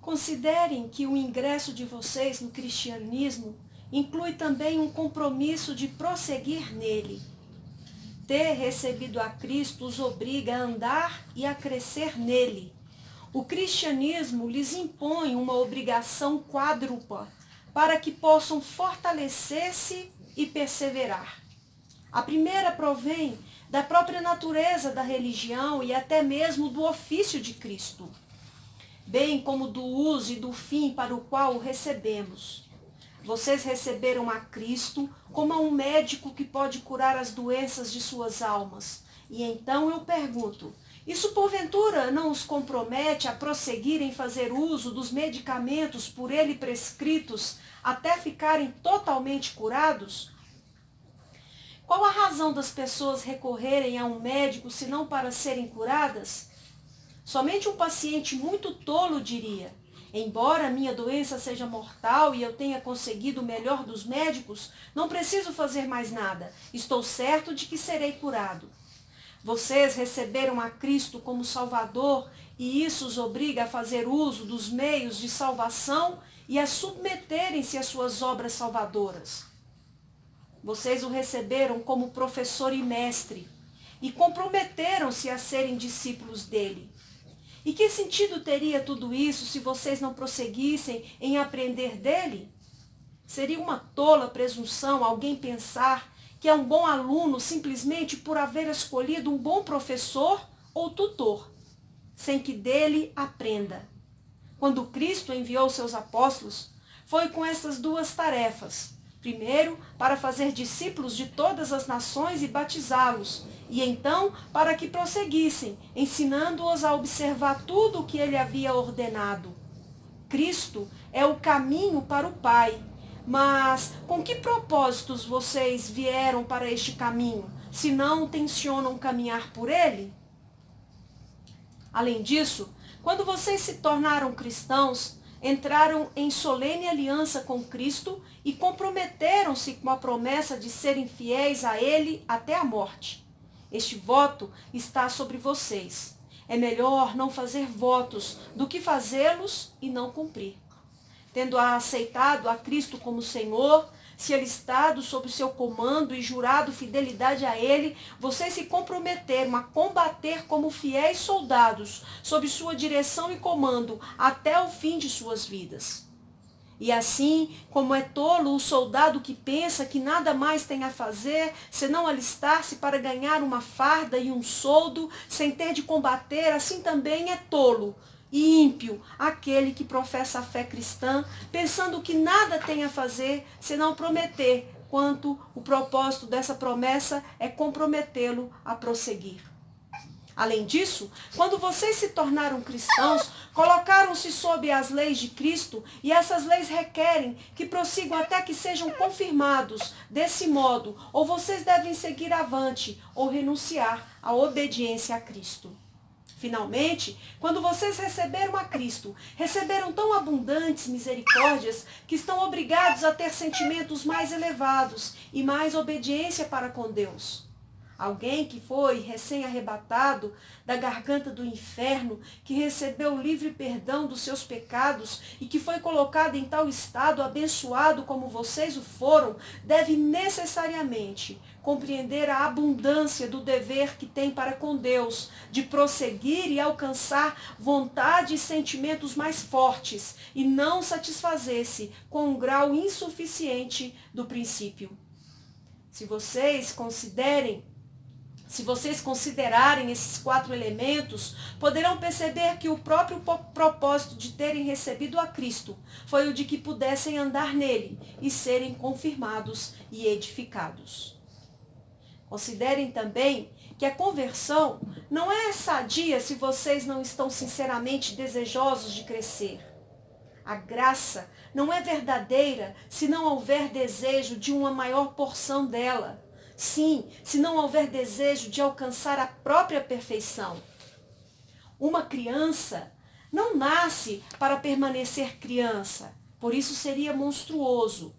Considerem que o ingresso de vocês no cristianismo inclui também um compromisso de prosseguir nele. Ter recebido a Cristo os obriga a andar e a crescer nele. O cristianismo lhes impõe uma obrigação quádrupla para que possam fortalecer-se e perseverar. A primeira provém da própria natureza da religião e até mesmo do ofício de Cristo, bem como do uso e do fim para o qual o recebemos. Vocês receberam a Cristo como a um médico que pode curar as doenças de suas almas. E então eu pergunto, isso porventura não os compromete a prosseguir em fazer uso dos medicamentos por ele prescritos até ficarem totalmente curados? Qual a razão das pessoas recorrerem a um médico se não para serem curadas? Somente um paciente muito tolo diria: embora minha doença seja mortal e eu tenha conseguido o melhor dos médicos, não preciso fazer mais nada. Estou certo de que serei curado. Vocês receberam a Cristo como Salvador e isso os obriga a fazer uso dos meios de salvação e a submeterem-se às suas obras salvadoras. Vocês o receberam como professor e mestre e comprometeram-se a serem discípulos dele. E que sentido teria tudo isso se vocês não prosseguissem em aprender dele? Seria uma tola presunção alguém pensar que é um bom aluno simplesmente por haver escolhido um bom professor ou tutor, sem que dele aprenda. Quando Cristo enviou seus apóstolos, foi com essas duas tarefas. Primeiro, para fazer discípulos de todas as nações e batizá-los, e então para que prosseguissem, ensinando-os a observar tudo o que ele havia ordenado. Cristo é o caminho para o Pai. Mas com que propósitos vocês vieram para este caminho, se não tencionam caminhar por ele? Além disso, quando vocês se tornaram cristãos, entraram em solene aliança com Cristo e comprometeram-se com a promessa de serem fiéis a ele até a morte. Este voto está sobre vocês. É melhor não fazer votos do que fazê-los e não cumprir. Tendo aceitado a Cristo como Senhor, se alistado sob o seu comando e jurado fidelidade a ele, vocês se comprometeram a combater como fiéis soldados, sob sua direção e comando, até o fim de suas vidas. E assim, como é tolo o soldado que pensa que nada mais tem a fazer, senão alistar-se para ganhar uma farda e um soldo, sem ter de combater, assim também é tolo e ímpio aquele que professa a fé cristã, pensando que nada tem a fazer senão prometer, quanto o propósito dessa promessa é comprometê-lo a prosseguir. Além disso, quando vocês se tornaram cristãos, colocaram-se sob as leis de Cristo e essas leis requerem que prossigam até que sejam confirmados. Desse modo, ou vocês devem seguir avante ou renunciar à obediência a Cristo. Finalmente, quando vocês receberam a Cristo, receberam tão abundantes misericórdias que estão obrigados a ter sentimentos mais elevados e mais obediência para com Deus. Alguém que foi recém-arrebatado da garganta do inferno, que recebeu livre perdão dos seus pecados e que foi colocado em tal estado abençoado como vocês o foram, deve necessariamente compreender a abundância do dever que tem para com Deus, de prosseguir e alcançar vontade e sentimentos mais fortes e não satisfazer-se com um grau insuficiente do princípio. Se vocês considerarem esses 4 elementos, poderão perceber que o próprio propósito de terem recebido a Cristo foi o de que pudessem andar nele e serem confirmados e edificados. Considerem também que a conversão não é sadia se vocês não estão sinceramente desejosos de crescer. A graça não é verdadeira se não houver desejo de uma maior porção dela. Sim, se não houver desejo de alcançar a própria perfeição. Uma criança não nasce para permanecer criança, por isso seria monstruoso.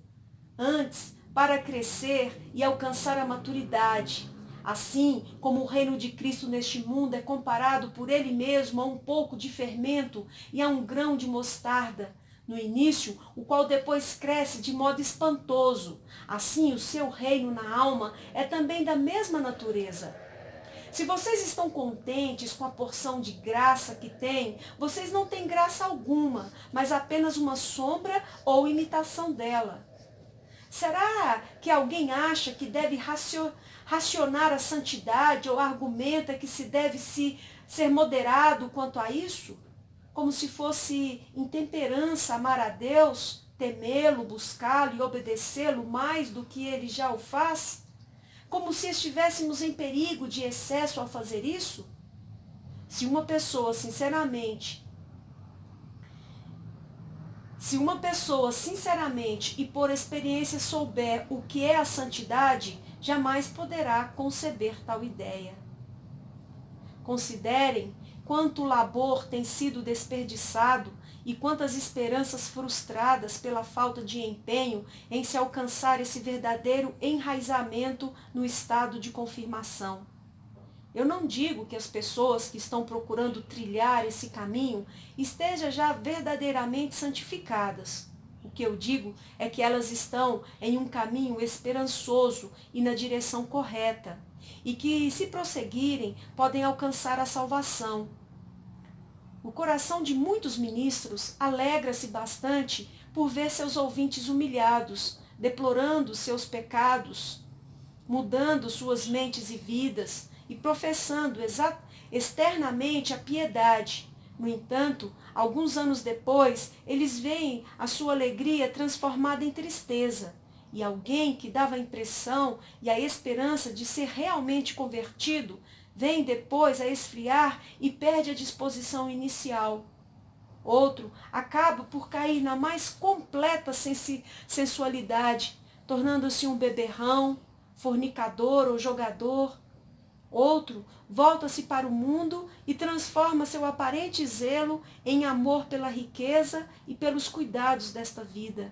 Antes, para crescer e alcançar a maturidade. Assim como o reino de Cristo neste mundo é comparado por ele mesmo a um pouco de fermento e a um grão de mostarda, no início, o qual depois cresce de modo espantoso, assim o seu reino na alma é também da mesma natureza. Se vocês estão contentes com a porção de graça que têm, vocês não têm graça alguma, mas apenas uma sombra ou imitação dela. Será que alguém acha que deve racionar a santidade ou argumenta que se deve ser moderado quanto a isso? Como se fosse intemperança amar a Deus, temê-lo, buscá-lo e obedecê-lo mais do que ele já o faz? Como se estivéssemos em perigo de excesso ao fazer isso? Se uma pessoa sinceramente e por experiência souber o que é a santidade, jamais poderá conceber tal ideia. Considerem quanto labor tem sido desperdiçado e quantas esperanças frustradas pela falta de empenho em se alcançar esse verdadeiro enraizamento no estado de confirmação. Eu não digo que as pessoas que estão procurando trilhar esse caminho estejam já verdadeiramente santificadas. O que eu digo é que elas estão em um caminho esperançoso e na direção correta, e que, se prosseguirem, podem alcançar a salvação. O coração de muitos ministros alegra-se bastante por ver seus ouvintes humilhados, deplorando seus pecados, mudando suas mentes e vidas e professando externamente a piedade. No entanto, alguns anos depois, eles veem a sua alegria transformada em tristeza, e alguém que dava a impressão e a esperança de ser realmente convertido vem depois a esfriar e perde a disposição inicial. Outro acaba por cair na mais completa sensualidade, tornando-se um beberrão, fornicador ou jogador. Outro volta-se para o mundo e transforma seu aparente zelo em amor pela riqueza e pelos cuidados desta vida.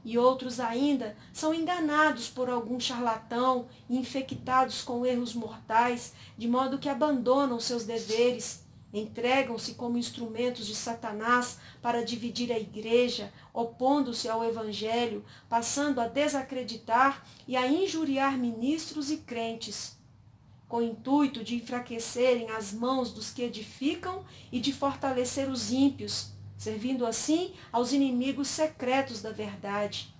E outros ainda são enganados por algum charlatão e infectados com erros mortais, de modo que abandonam seus deveres, entregam-se como instrumentos de Satanás para dividir a igreja, opondo-se ao evangelho, passando a desacreditar e a injuriar ministros e crentes, com o intuito de enfraquecerem as mãos dos que edificam e de fortalecer os ímpios, servindo assim aos inimigos secretos da verdade.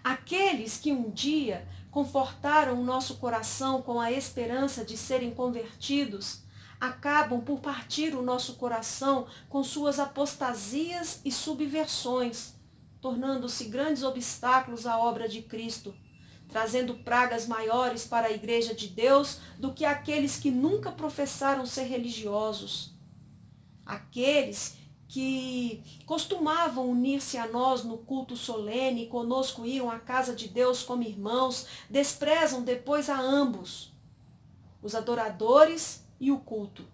Aqueles que um dia confortaram o nosso coração com a esperança de serem convertidos, acabam por partir o nosso coração com suas apostasias e subversões, tornando-se grandes obstáculos à obra de Cristo, trazendo pragas maiores para a Igreja de Deus do que aqueles que nunca professaram ser religiosos. Aqueles que costumavam unir-se a nós no culto solene e conosco iam à casa de Deus como irmãos, desprezam depois a ambos, os adoradores e o culto.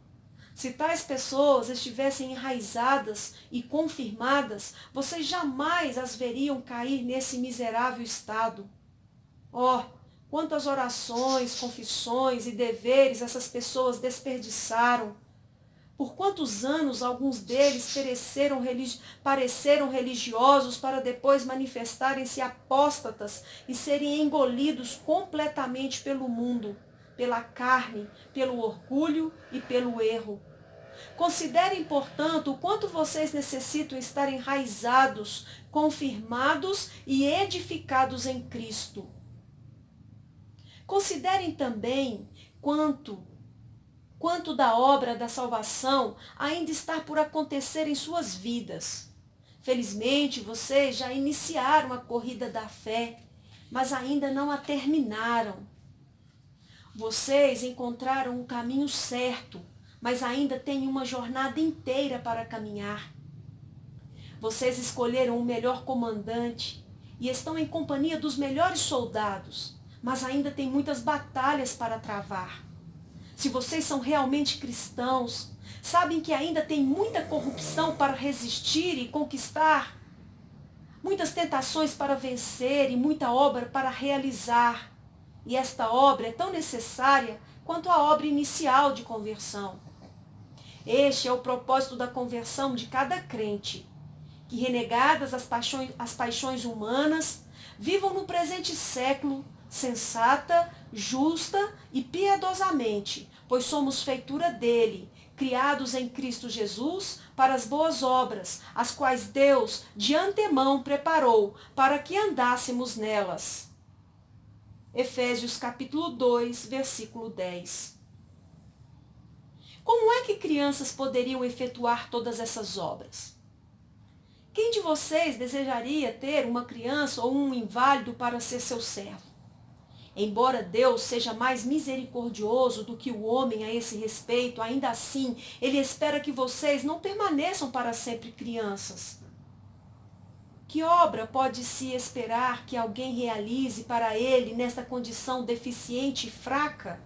Se tais pessoas estivessem enraizadas e confirmadas, vocês jamais as veriam cair nesse miserável estado. Oh, quantas orações, confissões e deveres essas pessoas desperdiçaram! Por quantos anos alguns deles pareceram religiosos para depois manifestarem-se apóstatas e serem engolidos completamente pelo mundo, pela carne, pelo orgulho e pelo erro. Considerem, portanto, o quanto vocês necessitam estar enraizados, confirmados e edificados em Cristo. Considerem também quanto da obra da salvação ainda está por acontecer em suas vidas. Felizmente, vocês já iniciaram a corrida da fé, mas ainda não a terminaram. Vocês encontraram o caminho certo, mas ainda têm uma jornada inteira para caminhar. Vocês escolheram o melhor comandante e estão em companhia dos melhores soldados, mas ainda tem muitas batalhas para travar. Se vocês são realmente cristãos, sabem que ainda tem muita corrupção para resistir e conquistar, muitas tentações para vencer e muita obra para realizar. E esta obra é tão necessária quanto a obra inicial de conversão. Este é o propósito da conversão de cada crente, que, renegadas as paixões humanas, vivam no presente século sensata, justa e piedosamente, pois somos feitura dele, criados em Cristo Jesus para as boas obras, as quais Deus de antemão preparou para que andássemos nelas. Efésios capítulo 2, versículo 10. Como é que crianças poderiam efetuar todas essas obras? Quem de vocês desejaria ter uma criança ou um inválido para ser seu servo? Embora Deus seja mais misericordioso do que o homem a esse respeito, ainda assim, Ele espera que vocês não permaneçam para sempre crianças. Que obra pode-se esperar que alguém realize para Ele nesta condição deficiente e fraca?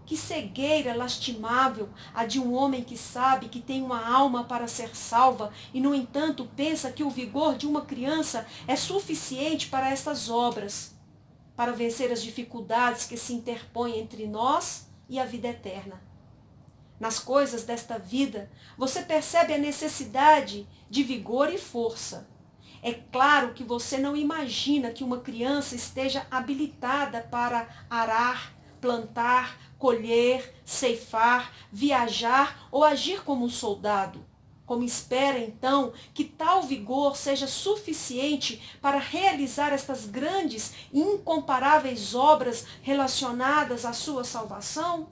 Que cegueira lastimável a de um homem que sabe que tem uma alma para ser salva e, no entanto, pensa que o vigor de uma criança é suficiente para estas obras, para vencer as dificuldades que se interpõem entre nós e a vida eterna. Nas coisas desta vida, você percebe a necessidade de vigor e força. É claro que você não imagina que uma criança esteja habilitada para arar, plantar, colher, ceifar, viajar ou agir como um soldado. Como espera, então, que tal vigor seja suficiente para realizar estas grandes e incomparáveis obras relacionadas à sua salvação?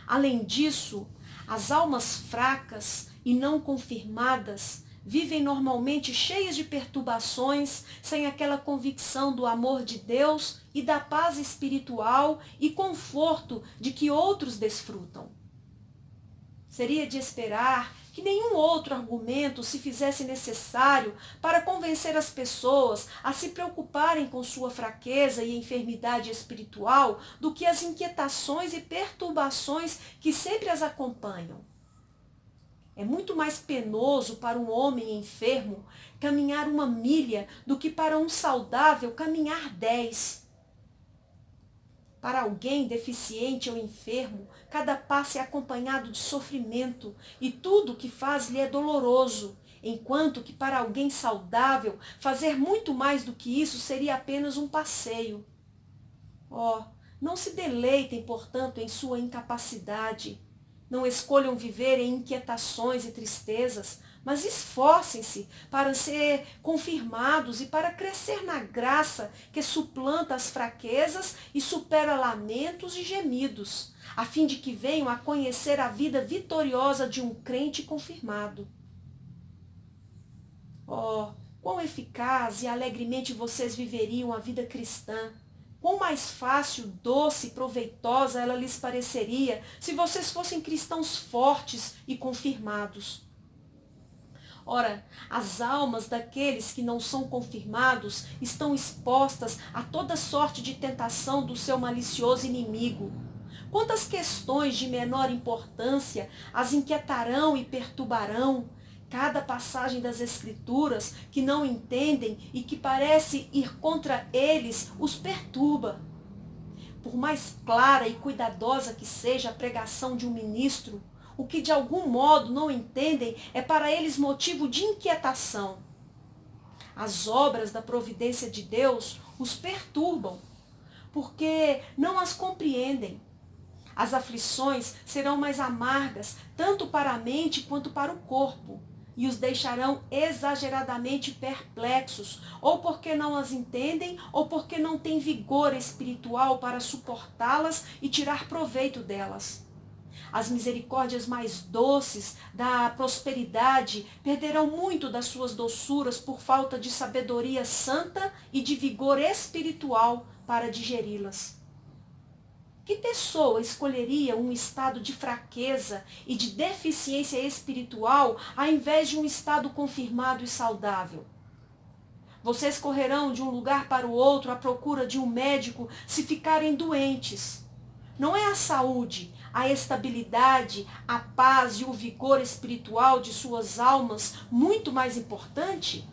Além disso, as almas fracas e não confirmadas vivem normalmente cheias de perturbações, sem aquela convicção do amor de Deus e da paz espiritual e conforto de que outros desfrutam. Seria de esperar que nenhum outro argumento se fizesse necessário para convencer as pessoas a se preocuparem com sua fraqueza e enfermidade espiritual do que as inquietações e perturbações que sempre as acompanham. É muito mais penoso para um homem enfermo caminhar 1 milha do que para um saudável caminhar 10. Para alguém deficiente ou enfermo, cada passo é acompanhado de sofrimento e tudo o que faz lhe é doloroso, enquanto que para alguém saudável, fazer muito mais do que isso seria apenas um passeio. Não se deleitem, portanto, em sua incapacidade. Não escolham viver em inquietações e tristezas, mas esforcem-se para ser confirmados e para crescer na graça que suplanta as fraquezas e supera lamentos e gemidos, a fim de que venham a conhecer a vida vitoriosa de um crente confirmado. Quão eficaz e alegremente vocês viveriam a vida cristã! Quão mais fácil, doce e proveitosa ela lhes pareceria se vocês fossem cristãos fortes e confirmados. Ora, as almas daqueles que não são confirmados estão expostas a toda sorte de tentação do seu malicioso inimigo. Quantas questões de menor importância as inquietarão e perturbarão? Cada passagem das Escrituras que não entendem e que parece ir contra eles os perturba. Por mais clara e cuidadosa que seja a pregação de um ministro, o que de algum modo não entendem é para eles motivo de inquietação. As obras da providência de Deus os perturbam, porque não as compreendem. As aflições serão mais amargas, tanto para a mente quanto para o corpo, e os deixarão exageradamente perplexos, ou porque não as entendem, ou porque não têm vigor espiritual para suportá-las e tirar proveito delas. As misericórdias mais doces da prosperidade perderão muito das suas doçuras por falta de sabedoria santa e de vigor espiritual para digeri-las. Que pessoa escolheria um estado de fraqueza e de deficiência espiritual ao invés de um estado confirmado e saudável? Vocês correrão de um lugar para o outro à procura de um médico se ficarem doentes. Não é a saúde, a estabilidade, a paz e o vigor espiritual de suas almas muito mais importante?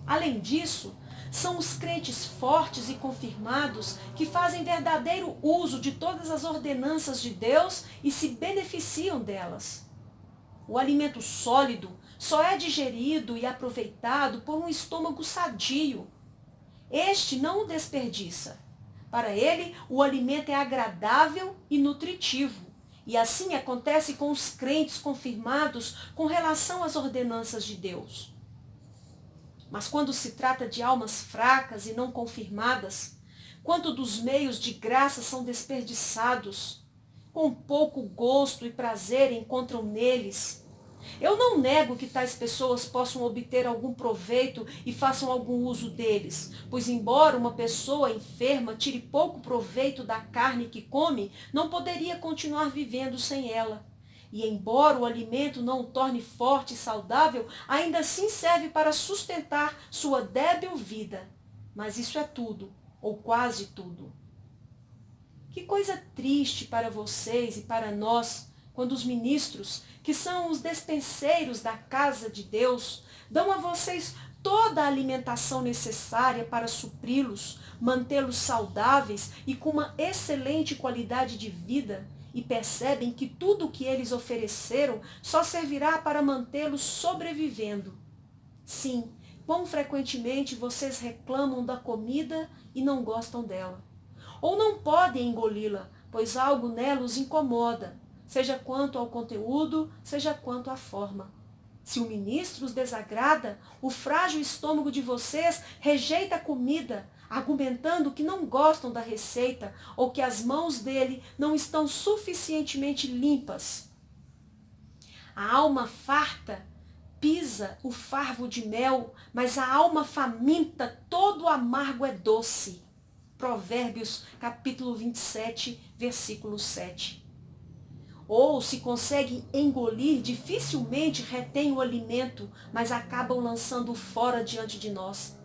Além disso, são os crentes fortes e confirmados que fazem verdadeiro uso de todas as ordenanças de Deus e se beneficiam delas. O alimento sólido só é digerido e aproveitado por um estômago sadio. Este não o desperdiça. Para ele, o alimento é agradável e nutritivo. E assim acontece com os crentes confirmados com relação às ordenanças de Deus. Mas quando se trata de almas fracas e não confirmadas, quanto dos meios de graça são desperdiçados, com pouco gosto e prazer encontram neles. Eu não nego que tais pessoas possam obter algum proveito e façam algum uso deles, pois embora uma pessoa enferma tire pouco proveito da carne que come, não poderia continuar vivendo sem ela. E embora o alimento não o torne forte e saudável, ainda assim serve para sustentar sua débil vida. Mas isso é tudo, ou quase tudo. Que coisa triste para vocês e para nós, quando os ministros, que são os despenseiros da casa de Deus, dão a vocês toda a alimentação necessária para supri-los, mantê-los saudáveis e com uma excelente qualidade de vida, e percebem que tudo o que eles ofereceram só servirá para mantê-los sobrevivendo. Sim, quão frequentemente vocês reclamam da comida e não gostam dela. Ou não podem engoli-la, pois algo nela os incomoda, seja quanto ao conteúdo, seja quanto à forma. Se o ministro os desagrada, o frágil estômago de vocês rejeita a comida, argumentando que não gostam da receita ou que as mãos dele não estão suficientemente limpas. A alma farta pisa o farvo de mel, mas a alma faminta todo amargo é doce. Provérbios capítulo 27, versículo 7. Ou, se conseguem engolir, dificilmente retêm o alimento, mas acabam lançando-o fora diante de nós.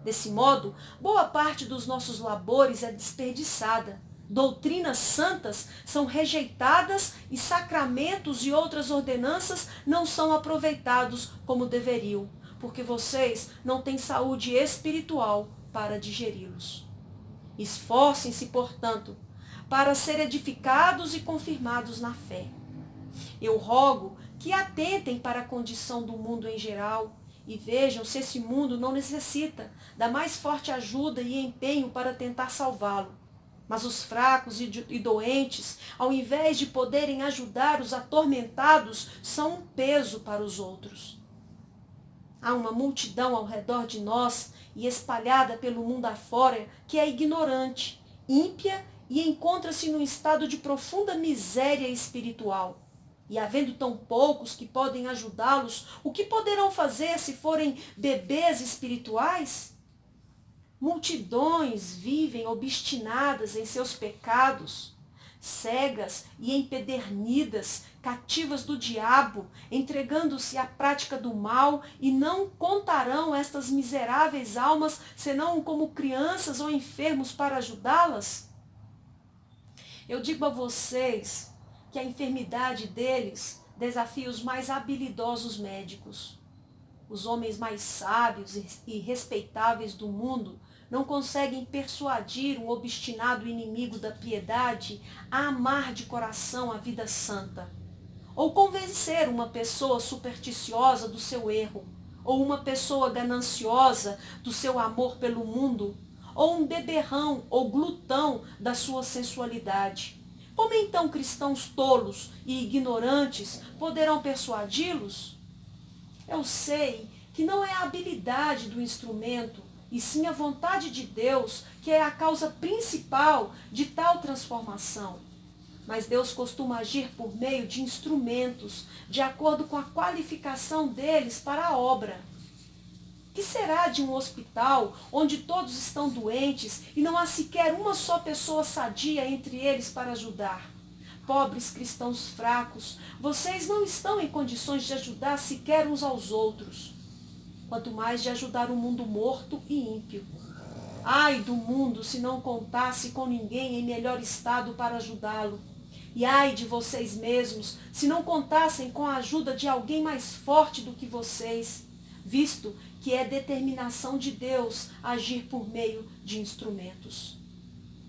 Desse modo, boa parte dos nossos labores é desperdiçada. Doutrinas santas são rejeitadas e sacramentos e outras ordenanças não são aproveitados como deveriam, porque vocês não têm saúde espiritual para digeri-los. Esforcem-se, portanto, para ser edificados e confirmados na fé. Eu rogo que atentem para a condição do mundo em geral e vejam se esse mundo não necessita da mais forte ajuda e empenho para tentar salvá-lo. Mas os fracos e doentes, ao invés de poderem ajudar os atormentados, são um peso para os outros. Há uma multidão ao redor de nós e espalhada pelo mundo afora que é ignorante, ímpia e encontra-se num estado de profunda miséria espiritual. E havendo tão poucos que podem ajudá-los, o que poderão fazer se forem bebês espirituais? Multidões vivem obstinadas em seus pecados, cegas e empedernidas, cativas do diabo, entregando-se à prática do mal, e não contarão estas miseráveis almas senão como crianças ou enfermos para ajudá-las? Eu digo a vocês que a enfermidade deles desafia os mais habilidosos médicos. Os homens mais sábios e respeitáveis do mundo não conseguem persuadir um obstinado inimigo da piedade a amar de coração a vida santa, ou convencer uma pessoa supersticiosa do seu erro, ou uma pessoa gananciosa do seu amor pelo mundo, ou um beberrão ou glutão da sua sensualidade. Como então cristãos tolos e ignorantes poderão persuadi-los? Eu sei que não é a habilidade do instrumento, e sim a vontade de Deus que é a causa principal de tal transformação. Mas Deus costuma agir por meio de instrumentos, de acordo com a qualificação deles para a obra. Que será de um hospital onde todos estão doentes e não há sequer uma só pessoa sadia entre eles para ajudar? Pobres cristãos fracos, vocês não estão em condições de ajudar sequer uns aos outros, quanto mais de ajudar um mundo morto e ímpio. Ai do mundo se não contasse com ninguém em melhor estado para ajudá-lo. E ai de vocês mesmos se não contassem com a ajuda de alguém mais forte do que vocês. visto que é determinação de Deus agir por meio de instrumentos.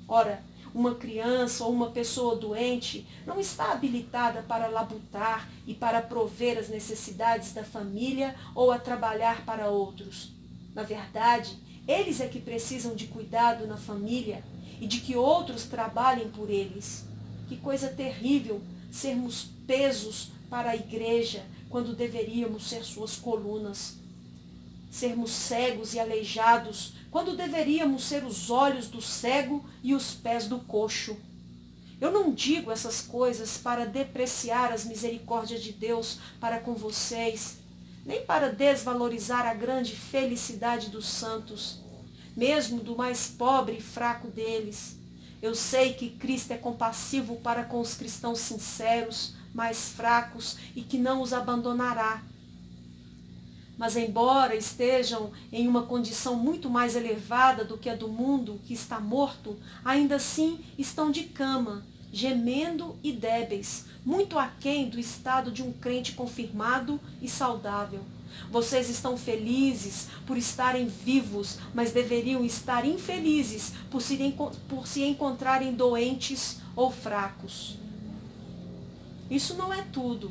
Ora, uma criança ou uma pessoa doente não está habilitada para labutar e para prover as necessidades da família ou a trabalhar para outros. Na verdade, eles é que precisam de cuidado na família e de que outros trabalhem por eles. Que coisa terrível sermos pesos para a igreja quando deveríamos ser suas colunas. Sermos cegos e aleijados quando deveríamos ser os olhos do cego e os pés do coxo. Eu não digo essas coisas para depreciar as misericórdias de Deus para com vocês, nem para desvalorizar a grande felicidade dos santos, mesmo do mais pobre e fraco deles. Eu sei que Cristo é compassivo para com os cristãos sinceros, mais fracos, e que não os abandonará. Mas embora estejam em uma condição muito mais elevada do que a do mundo que está morto, ainda assim estão de cama, gemendo e débeis, muito aquém do estado de um crente confirmado e saudável. Vocês estão felizes por estarem vivos, mas deveriam estar infelizes por se encontrarem doentes ou fracos. Isso não é tudo.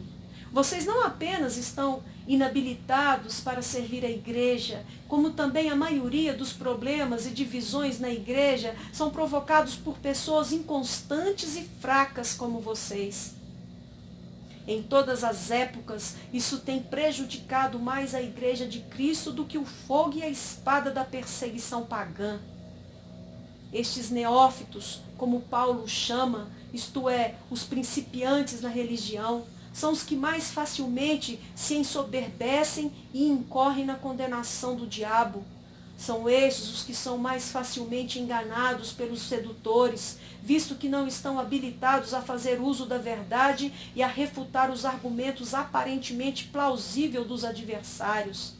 Vocês não apenas estão inabilitados para servir a igreja, como também a maioria dos problemas e divisões na igreja são provocados por pessoas inconstantes e fracas como vocês. Em todas as épocas, isso tem prejudicado mais a igreja de Cristo do que o fogo e a espada da perseguição pagã. Estes neófitos, como Paulo chama, isto é, os principiantes na religião, são os que mais facilmente se ensoberbecem e incorrem na condenação do diabo. São estes os que são mais facilmente enganados pelos sedutores, visto que não estão habilitados a fazer uso da verdade e a refutar os argumentos aparentemente plausíveis dos adversários.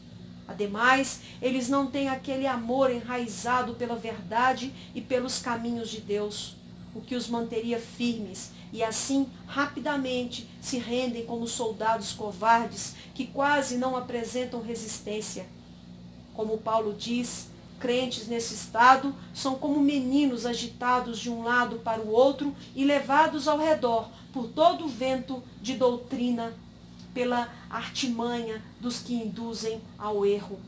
Ademais, eles não têm aquele amor enraizado pela verdade e pelos caminhos de Deus, o que os manteria firmes, e assim rapidamente se rendem como soldados covardes que quase não apresentam resistência. Como Paulo diz, crentes nesse estado são como meninos agitados de um lado para o outro e levados ao redor por todo o vento de doutrina, pela artimanha dos que induzem ao erro.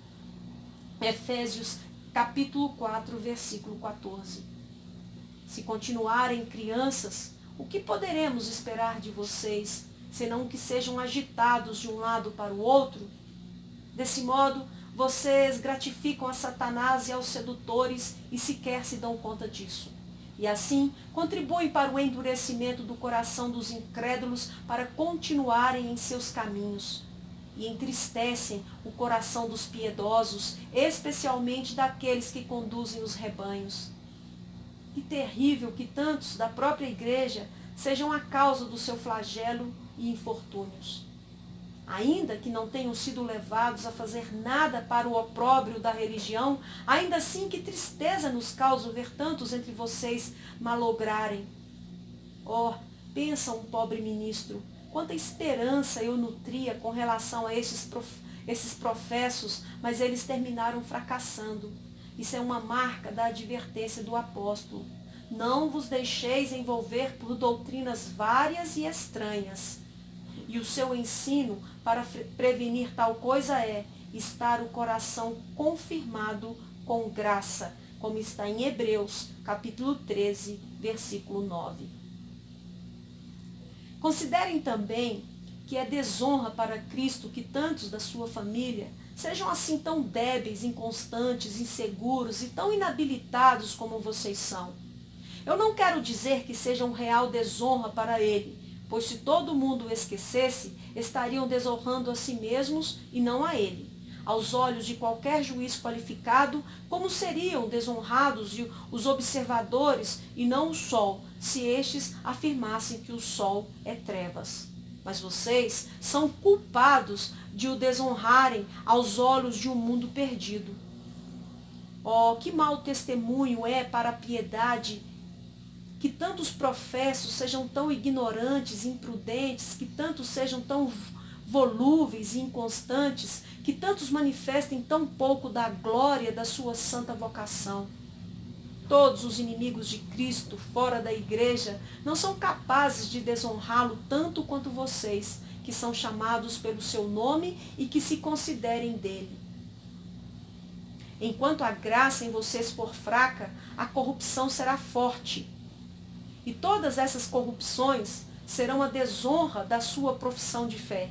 Efésios capítulo 4, versículo 14. Se continuarem crianças, o que poderemos esperar de vocês, senão que sejam agitados de um lado para o outro? Desse modo, vocês gratificam a Satanás e aos sedutores e sequer se dão conta disso. E assim, contribuem para o endurecimento do coração dos incrédulos para continuarem em seus caminhos. E entristecem o coração dos piedosos, especialmente daqueles que conduzem os rebanhos. Que terrível que tantos da própria igreja sejam a causa do seu flagelo e infortúnios. Ainda que não tenham sido levados a fazer nada para o opróbrio da religião, ainda assim que tristeza nos causa ver tantos entre vocês malograrem. Oh, pensa um pobre ministro, quanta esperança eu nutria com relação a esses professos, mas eles terminaram fracassando. Isso é uma marca da advertência do apóstolo. Não vos deixeis envolver por doutrinas várias e estranhas. E o seu ensino para prevenir tal coisa é estar o coração confirmado com graça, como está em Hebreus, capítulo 13, versículo 9. Considerem também que é desonra para Cristo que tantos da sua família sejam assim tão débeis, inconstantes, inseguros e tão inabilitados como vocês são. Eu não quero dizer que seja um real desonra para ele, pois se todo mundo o esquecesse, estariam desonrando a si mesmos e não a ele. Aos olhos de qualquer juiz qualificado, como seriam desonrados os observadores e não o sol, se estes afirmassem que o sol é trevas. Mas vocês são culpados de o desonrarem aos olhos de um mundo perdido. Oh, que mau testemunho é para a piedade que tantos professos sejam tão ignorantes e imprudentes, que tantos sejam tão volúveis e inconstantes, que tantos manifestem tão pouco da glória da sua santa vocação. Todos os inimigos de Cristo fora da igreja não são capazes de desonrá-lo tanto quanto vocês, que são chamados pelo seu nome e que se considerem dele. Enquanto a graça em vocês for fraca, a corrupção será forte. E todas essas corrupções serão a desonra da sua profissão de fé.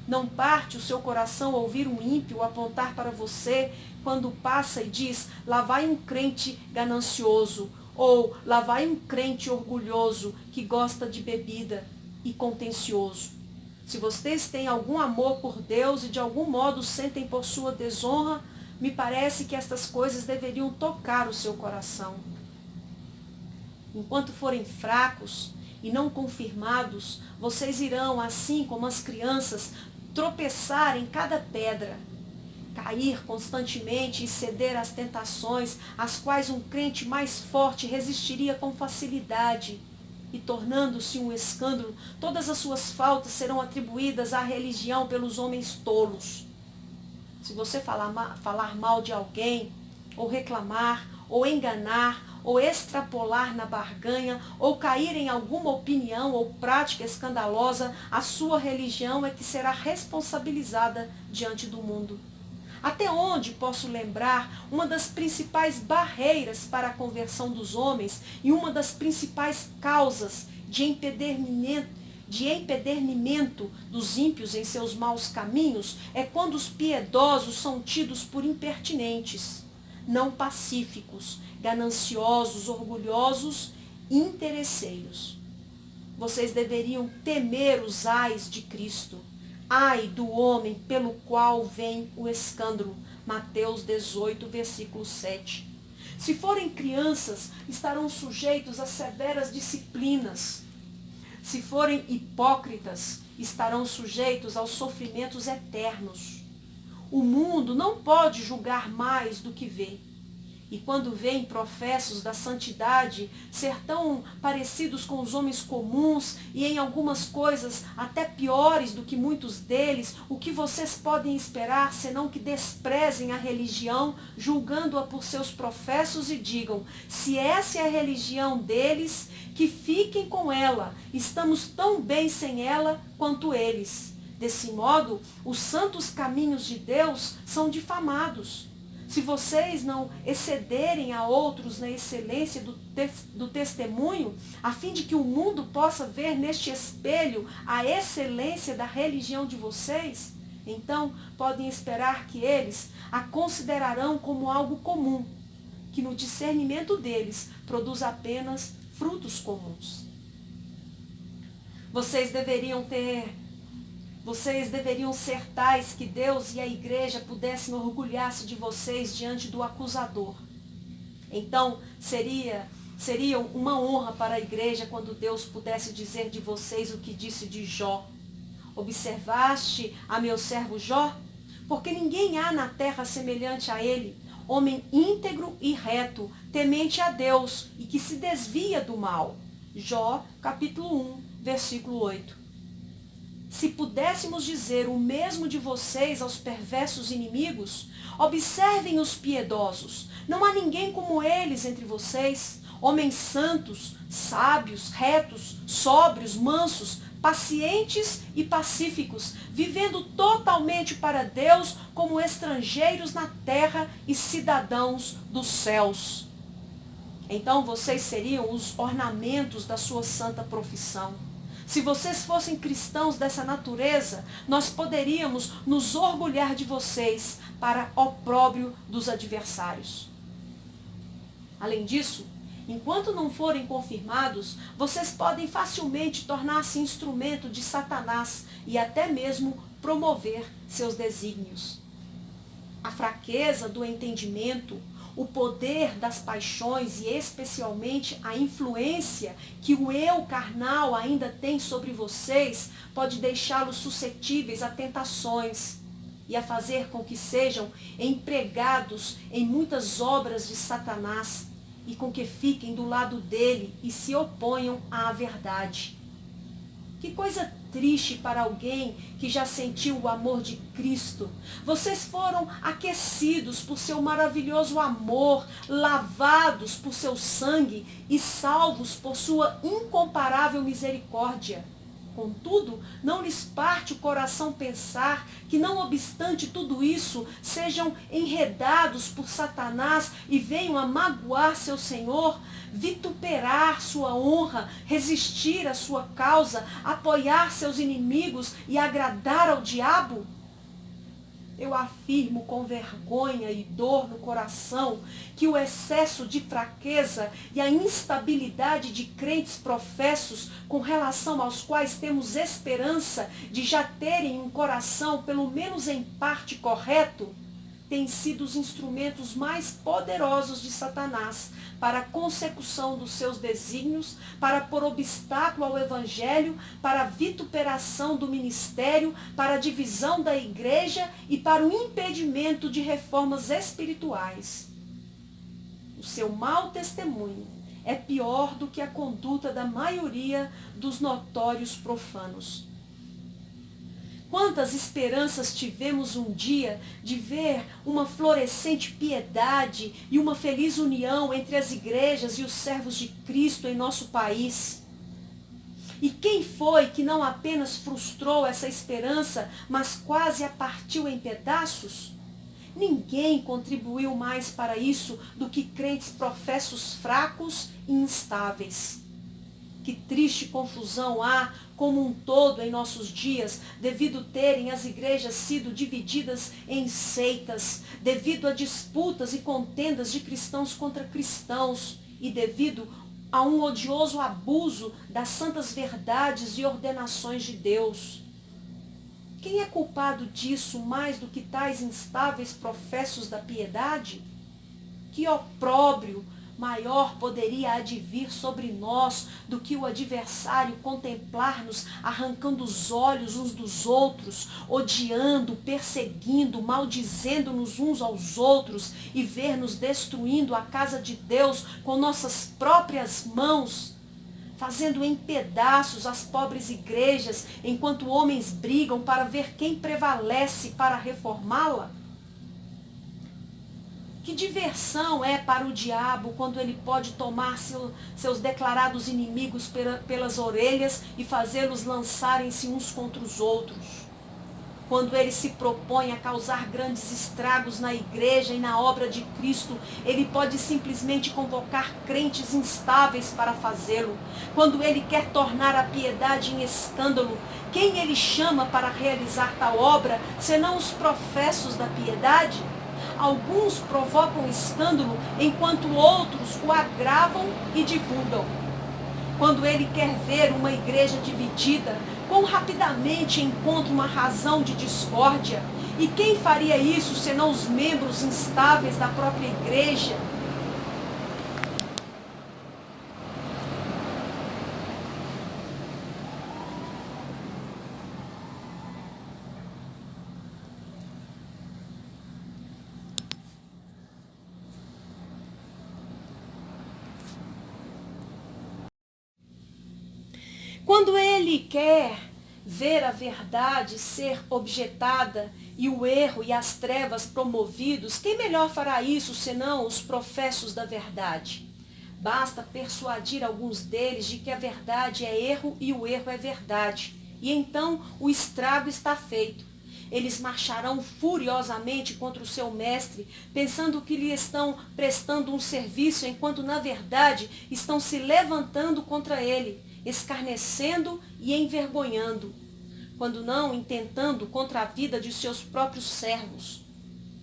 Não parte o seu coração ouvir um ímpio apontar para você quando passa e diz: lá vai um crente ganancioso, ou lá vai um crente orgulhoso que gosta de bebida e contencioso. Se vocês têm algum amor por Deus e de algum modo sentem por sua desonra, me parece que estas coisas deveriam tocar o seu coração. Enquanto forem fracos e não confirmados, vocês irão, assim como as crianças, tropeçar em cada pedra, cair constantemente e ceder às tentações, às quais um crente mais forte resistiria com facilidade. E tornando-se um escândalo, todas as suas faltas serão atribuídas à religião pelos homens tolos. Se você falar mal de alguém, ou reclamar, ou enganar, ou extrapolar na barganha, ou cair em alguma opinião ou prática escandalosa, a sua religião é que será responsabilizada diante do mundo. Até onde posso lembrar uma das principais barreiras para a conversão dos homens e uma das principais causas de empedernimento dos ímpios em seus maus caminhos é quando os piedosos são tidos por impertinentes, não pacíficos, gananciosos, orgulhosos e interesseiros. Vocês deveriam temer os ais de Cristo. Ai do homem pelo qual vem o escândalo. Mateus 18, versículo 7. Se forem crianças, estarão sujeitos a severas disciplinas. Se forem hipócritas, estarão sujeitos aos sofrimentos eternos. O mundo não pode julgar mais do que vê. E quando veem professos da santidade ser tão parecidos com os homens comuns e em algumas coisas até piores do que muitos deles, o que vocês podem esperar senão que desprezem a religião, julgando-a por seus professos e digam: se essa é a religião deles, que fiquem com ela, estamos tão bem sem ela quanto eles. Desse modo, os santos caminhos de Deus são difamados. Se vocês não excederem a outros na excelência do testemunho, a fim de que o mundo possa ver neste espelho a excelência da religião de vocês, então podem esperar que eles a considerarão como algo comum, que no discernimento deles produz apenas frutos comuns. Vocês deveriam ser tais que Deus e a igreja pudessem orgulhar-se de vocês diante do acusador. Então, seria uma honra para a igreja quando Deus pudesse dizer de vocês o que disse de Jó. Observaste a meu servo Jó? Porque ninguém há na terra semelhante a ele, homem íntegro e reto, temente a Deus e que se desvia do mal. Jó, capítulo 1, versículo 8. Se pudéssemos dizer o mesmo de vocês aos perversos inimigos, observem os piedosos. Não há ninguém como eles entre vocês, homens santos, sábios, retos, sóbrios, mansos, pacientes e pacíficos, vivendo totalmente para Deus como estrangeiros na terra e cidadãos dos céus. Então vocês seriam os ornamentos da sua santa profissão. Se vocês fossem cristãos dessa natureza, nós poderíamos nos orgulhar de vocês para opróbrio dos adversários. Além disso, enquanto não forem confirmados, vocês podem facilmente tornar-se instrumento de Satanás e até mesmo promover seus desígnios. A fraqueza do entendimento, o poder das paixões e especialmente a influência que o eu carnal ainda tem sobre vocês pode deixá-los suscetíveis a tentações e a fazer com que sejam empregados em muitas obras de Satanás e com que fiquem do lado dele e se oponham à verdade. Que coisa triste para alguém que já sentiu o amor de Cristo. Vocês foram aquecidos por seu maravilhoso amor, lavados por seu sangue e salvos por sua incomparável misericórdia. Contudo, não lhes parte o coração pensar que, não obstante tudo isso, sejam enredados por Satanás e venham a magoar seu Senhor, vituperar sua honra, resistir à sua causa, apoiar seus inimigos e agradar ao diabo? Eu afirmo com vergonha e dor no coração que o excesso de fraqueza e a instabilidade de crentes professos com relação aos quais temos esperança de já terem um coração pelo menos em parte correto, têm sido os instrumentos mais poderosos de Satanás para a consecução dos seus desígnios, para pôr obstáculo ao Evangelho, para a vituperação do ministério, para a divisão da igreja e para o impedimento de reformas espirituais. O seu mau testemunho é pior do que a conduta da maioria dos notórios profanos. Quantas esperanças tivemos um dia de ver uma florescente piedade e uma feliz união entre as igrejas e os servos de Cristo em nosso país. E quem foi que não apenas frustrou essa esperança, mas quase a partiu em pedaços? Ninguém contribuiu mais para isso do que crentes professos fracos e instáveis. Que triste confusão há como um todo em nossos dias, devido terem as igrejas sido divididas em seitas, devido a disputas e contendas de cristãos contra cristãos e devido a um odioso abuso das santas verdades e ordenações de Deus. Quem é culpado disso mais do que tais instáveis professos da piedade? Que opróbrio maior poderia advir sobre nós do que o adversário contemplar-nos arrancando os olhos uns dos outros, odiando, perseguindo, maldizendo-nos uns aos outros e ver-nos destruindo a casa de Deus com nossas próprias mãos, fazendo em pedaços as pobres igrejas, enquanto homens brigam para ver quem prevalece para reformá-la? Que diversão é para o diabo quando ele pode tomar seus declarados inimigos pelas orelhas e fazê-los lançarem-se uns contra os outros. Quando ele se propõe a causar grandes estragos na igreja e na obra de Cristo, ele pode simplesmente convocar crentes instáveis para fazê-lo. Quando ele quer tornar a piedade em escândalo, quem ele chama para realizar tal obra, senão os professos da piedade? Alguns provocam escândalo, enquanto outros o agravam e divulgam. Quando ele quer ver uma igreja dividida, quão rapidamente encontra uma razão de discórdia. E quem faria isso, senão os membros instáveis da própria igreja? Quando ele quer ver a verdade ser objetada e o erro e as trevas promovidos, quem melhor fará isso senão os professos da verdade? Basta persuadir alguns deles de que a verdade é erro e o erro é verdade. E então o estrago está feito. Eles marcharão furiosamente contra o seu mestre, pensando que lhe estão prestando um serviço, enquanto na verdade estão se levantando contra ele, escarnecendo e envergonhando, quando não intentando contra a vida de seus próprios servos.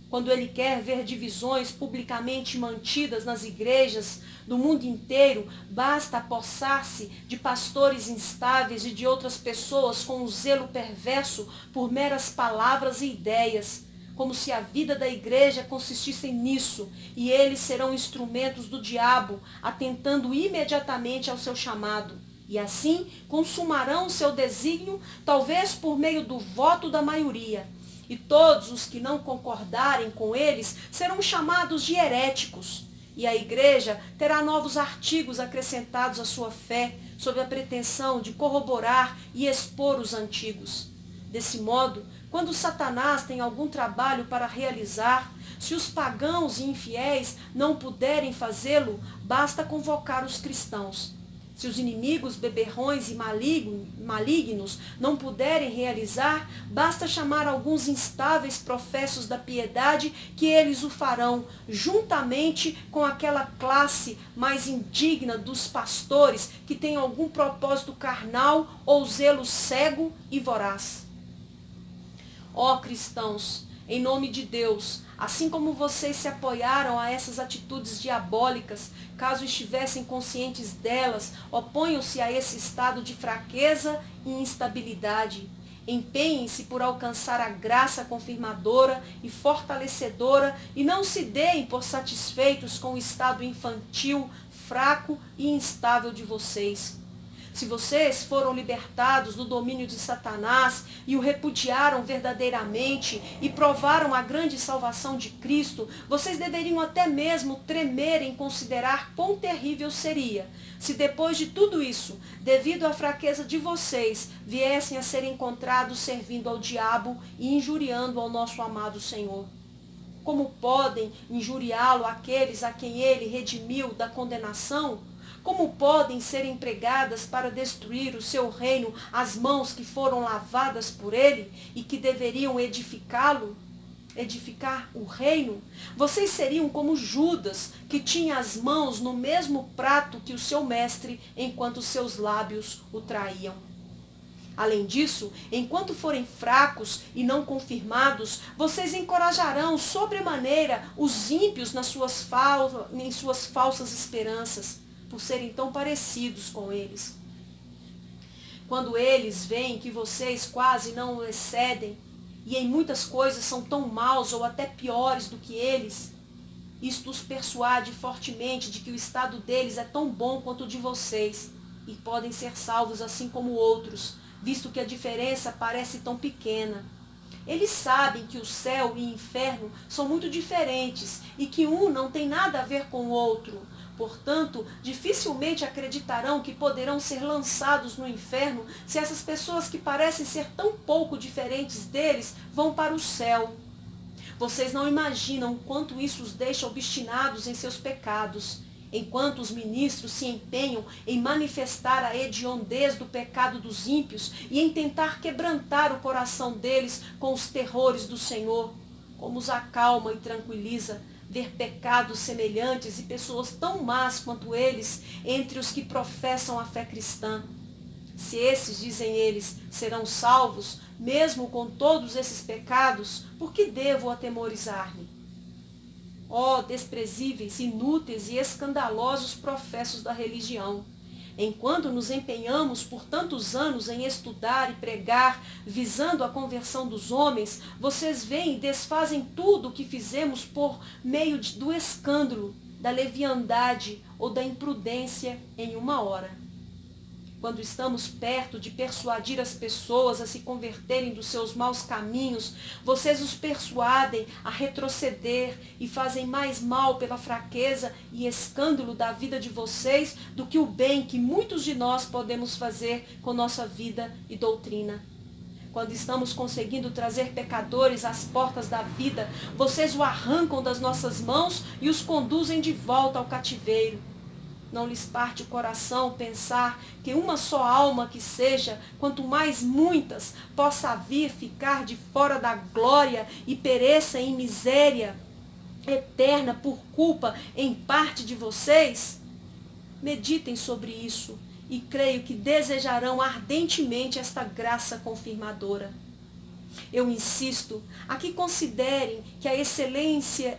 Quando ele quer ver divisões publicamente mantidas nas igrejas do mundo inteiro, basta apossar-se de pastores instáveis e de outras pessoas com um zelo perverso por meras palavras e ideias, como se a vida da igreja consistisse nisso, e eles serão instrumentos do diabo, atentando imediatamente ao seu chamado. E assim consumarão o seu desígnio, talvez por meio do voto da maioria. E todos os que não concordarem com eles serão chamados de heréticos. E a igreja terá novos artigos acrescentados à sua fé, sob a pretensão de corroborar e expor os antigos. Desse modo, quando Satanás tem algum trabalho para realizar, se os pagãos e infiéis não puderem fazê-lo, basta convocar os cristãos. Se os inimigos beberrões e malignos não puderem realizar, basta chamar alguns instáveis professos da piedade que eles o farão, juntamente com aquela classe mais indigna dos pastores que tem algum propósito carnal ou zelo cego e voraz. Ó cristãos, em nome de Deus, assim como vocês se apoiaram a essas atitudes diabólicas, caso estivessem conscientes delas, oponham-se a esse estado de fraqueza e instabilidade. Empenhem-se por alcançar a graça confirmadora e fortalecedora e não se deem por satisfeitos com o estado infantil, fraco e instável de vocês. Se vocês foram libertados do domínio de Satanás e o repudiaram verdadeiramente e provaram a grande salvação de Cristo, vocês deveriam até mesmo tremer em considerar quão terrível seria se depois de tudo isso, devido à fraqueza de vocês, viessem a ser encontrados servindo ao diabo e injuriando ao nosso amado Senhor. Como podem injuriá-lo aqueles a quem ele redimiu da condenação? Como podem ser empregadas para destruir o seu reino as mãos que foram lavadas por ele e que deveriam edificar o reino? Vocês seriam como Judas, que tinha as mãos no mesmo prato que o seu mestre, enquanto seus lábios o traíam. Além disso, enquanto forem fracos e não confirmados, vocês encorajarão sobremaneira os ímpios em suas falsas esperanças, por serem tão parecidos com eles. Quando eles veem que vocês quase não o excedem, e em muitas coisas são tão maus ou até piores do que eles, isto os persuade fortemente de que o estado deles é tão bom quanto o de vocês, e podem ser salvos assim como outros, visto que a diferença parece tão pequena. Eles sabem que o céu e o inferno são muito diferentes e que um não tem nada a ver com o outro. Portanto, dificilmente acreditarão que poderão ser lançados no inferno se essas pessoas que parecem ser tão pouco diferentes deles vão para o céu. Vocês não imaginam o quanto isso os deixa obstinados em seus pecados, enquanto os ministros se empenham em manifestar a hediondez do pecado dos ímpios e em tentar quebrantar o coração deles com os terrores do Senhor. Como os acalma e tranquiliza ver pecados semelhantes e pessoas tão más quanto eles entre os que professam a fé cristã. Se esses, dizem eles, serão salvos, mesmo com todos esses pecados, por que devo atemorizar-me? Ó desprezíveis, inúteis e escandalosos professos da religião! Enquanto nos empenhamos por tantos anos em estudar e pregar, visando a conversão dos homens, vocês veem e desfazem tudo o que fizemos por meio do escândalo, da leviandade ou da imprudência em uma hora. Quando estamos perto de persuadir as pessoas a se converterem dos seus maus caminhos, vocês os persuadem a retroceder e fazem mais mal pela fraqueza e escândalo da vida de vocês do que o bem que muitos de nós podemos fazer com nossa vida e doutrina. Quando estamos conseguindo trazer pecadores às portas da vida, vocês o arrancam das nossas mãos e os conduzem de volta ao cativeiro. Não lhes parte o coração pensar que uma só alma que seja, quanto mais muitas, possa vir ficar de fora da glória e pereça em miséria eterna por culpa em parte de vocês? Meditem sobre isso e creio que desejarão ardentemente esta graça confirmadora. Eu insisto a que considerem que a excelência,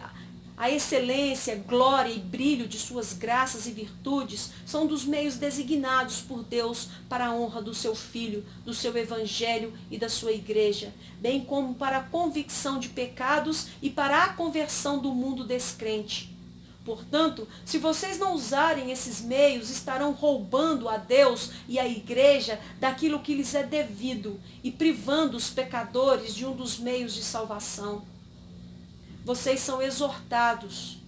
glória e brilho de suas graças e virtudes são dos meios designados por Deus para a honra do seu Filho, do seu Evangelho e da sua Igreja, bem como para a convicção de pecados e para a conversão do mundo descrente. Portanto, se vocês não usarem esses meios, estarão roubando a Deus e a Igreja daquilo que lhes é devido e privando os pecadores de um dos meios de salvação. Vocês são exortados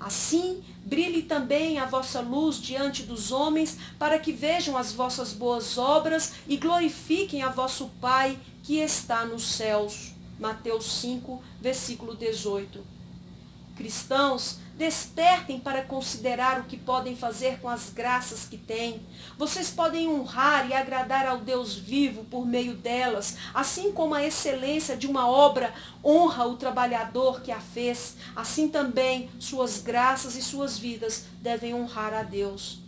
Assim, brilhe também a vossa luz diante dos homens, para que vejam as vossas boas obras e glorifiquem a vosso Pai que está nos céus. Mateus 5, versículo 18. Cristãos, despertem para considerar o que podem fazer com as graças que têm. Vocês podem honrar e agradar ao Deus vivo por meio delas, assim como a excelência de uma obra honra o trabalhador que a fez, assim também suas graças e suas vidas devem honrar a Deus.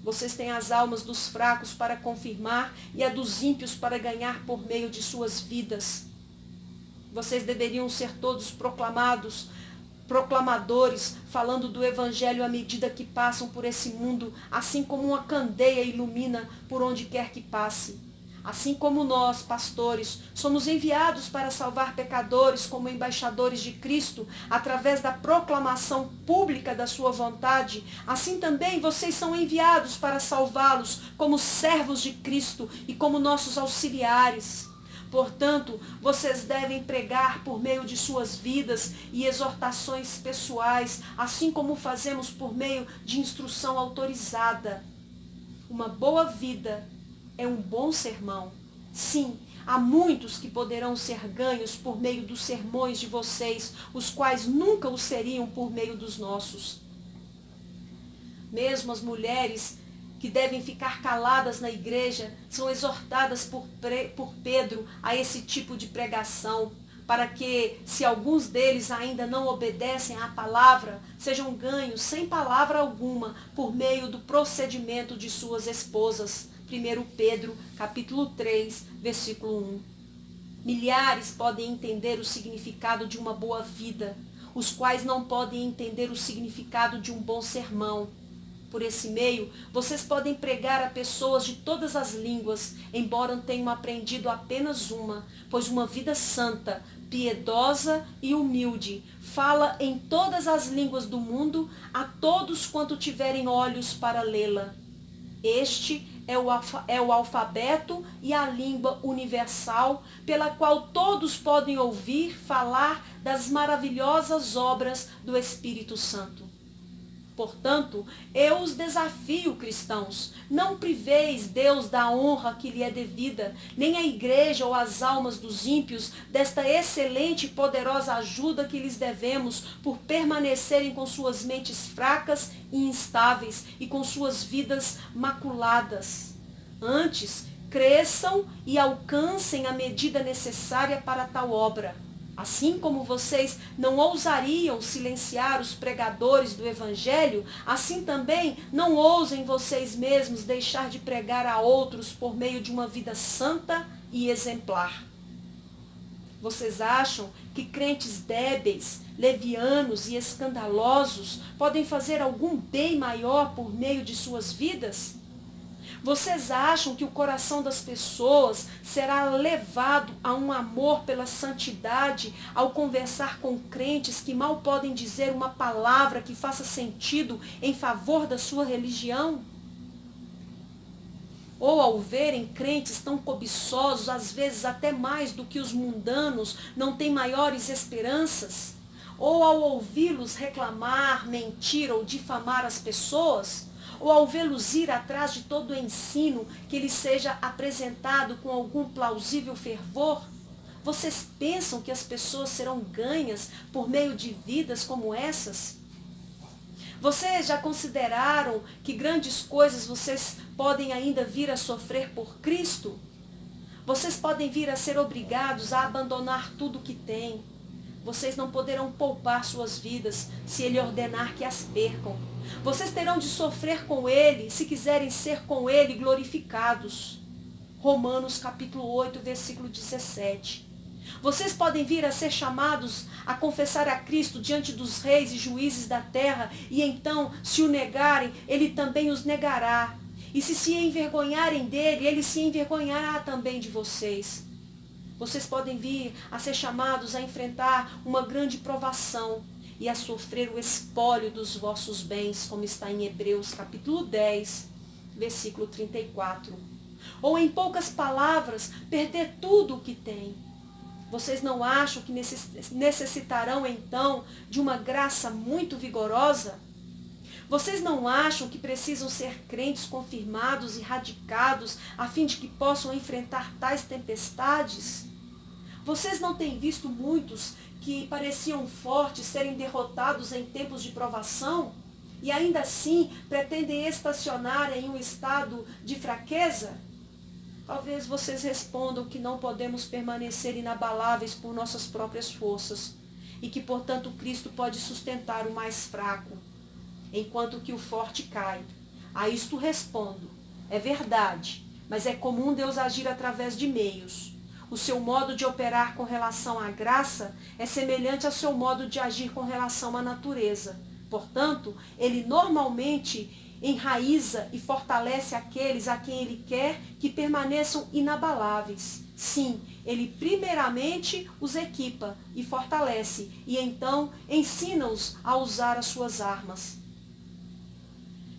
Vocês têm as almas dos fracos para confirmar e a dos ímpios para ganhar por meio de suas vidas. Vocês deveriam ser todos proclamadores, falando do Evangelho à medida que passam por esse mundo, assim como uma candeia ilumina por onde quer que passe. Assim como nós, pastores, somos enviados para salvar pecadores como embaixadores de Cristo, através da proclamação pública da sua vontade, assim também vocês são enviados para salvá-los como servos de Cristo e como nossos auxiliares. Portanto, vocês devem pregar por meio de suas vidas e exortações pessoais, assim como fazemos por meio de instrução autorizada. Uma boa vida é um bom sermão. Sim, há muitos que poderão ser ganhos por meio dos sermões de vocês, os quais nunca o seriam por meio dos nossos. Mesmo as mulheres que devem ficar caladas na igreja, são exortadas por Pedro a esse tipo de pregação, para que, se alguns deles ainda não obedecem à palavra, sejam ganhos sem palavra alguma por meio do procedimento de suas esposas. 1 Pedro, capítulo 3, versículo 1. Milhares podem entender o significado de uma boa vida, os quais não podem entender o significado de um bom sermão. Por esse meio, vocês podem pregar a pessoas de todas as línguas, embora tenham aprendido apenas uma, pois uma vida santa, piedosa e humilde fala em todas as línguas do mundo a todos quanto tiverem olhos para lê-la. Este é o alfabeto e a língua universal pela qual todos podem ouvir falar das maravilhosas obras do Espírito Santo. Portanto, eu os desafio, cristãos, não priveis Deus da honra que lhe é devida, nem a igreja ou as almas dos ímpios desta excelente e poderosa ajuda que lhes devemos por permanecerem com suas mentes fracas e instáveis e com suas vidas maculadas. Antes, cresçam e alcancem a medida necessária para tal obra. Assim como vocês não ousariam silenciar os pregadores do Evangelho, assim também não ousem vocês mesmos deixar de pregar a outros por meio de uma vida santa e exemplar. Vocês acham que crentes débeis, levianos e escandalosos podem fazer algum bem maior por meio de suas vidas? Vocês acham que o coração das pessoas será levado a um amor pela santidade ao conversar com crentes que mal podem dizer uma palavra que faça sentido em favor da sua religião? Ou ao verem crentes tão cobiçosos, às vezes até mais do que os mundanos, não têm maiores esperanças? Ou ao ouvi-los reclamar, mentir ou difamar as pessoas? Ou ao vê-los ir atrás de todo o ensino que lhes seja apresentado com algum plausível fervor? Vocês pensam que as pessoas serão ganhas por meio de vidas como essas? Vocês já consideraram que grandes coisas vocês podem ainda vir a sofrer por Cristo? Vocês podem vir a ser obrigados a abandonar tudo o que têm. Vocês não poderão poupar suas vidas se Ele ordenar que as percam. Vocês terão de sofrer com Ele se quiserem ser com Ele glorificados. Romanos capítulo 8, versículo 17. Vocês podem vir a ser chamados a confessar a Cristo diante dos reis e juízes da terra, e então, se o negarem, Ele também os negará. E se envergonharem dele, Ele se envergonhará também de vocês. Vocês podem vir a ser chamados a enfrentar uma grande provação e a sofrer o espólio dos vossos bens, como está em Hebreus capítulo 10, versículo 34. Ou, em poucas palavras, perder tudo o que tem. Vocês não acham que necessitarão então de uma graça muito vigorosa? Vocês não acham que precisam ser crentes confirmados e radicados a fim de que possam enfrentar tais tempestades? Vocês não têm visto muitos que pareciam fortes serem derrotados em tempos de provação e ainda assim pretendem estacionar em um estado de fraqueza? Talvez vocês respondam que não podemos permanecer inabaláveis por nossas próprias forças e que, portanto, Cristo pode sustentar o mais fraco, enquanto que o forte cai. A isto respondo: é verdade, mas é comum Deus agir através de meios. O seu modo de operar com relação à graça é semelhante ao seu modo de agir com relação à natureza. Portanto, ele normalmente enraiza e fortalece aqueles a quem ele quer que permaneçam inabaláveis. Sim, ele primeiramente os equipa e fortalece, e então ensina-os a usar as suas armas.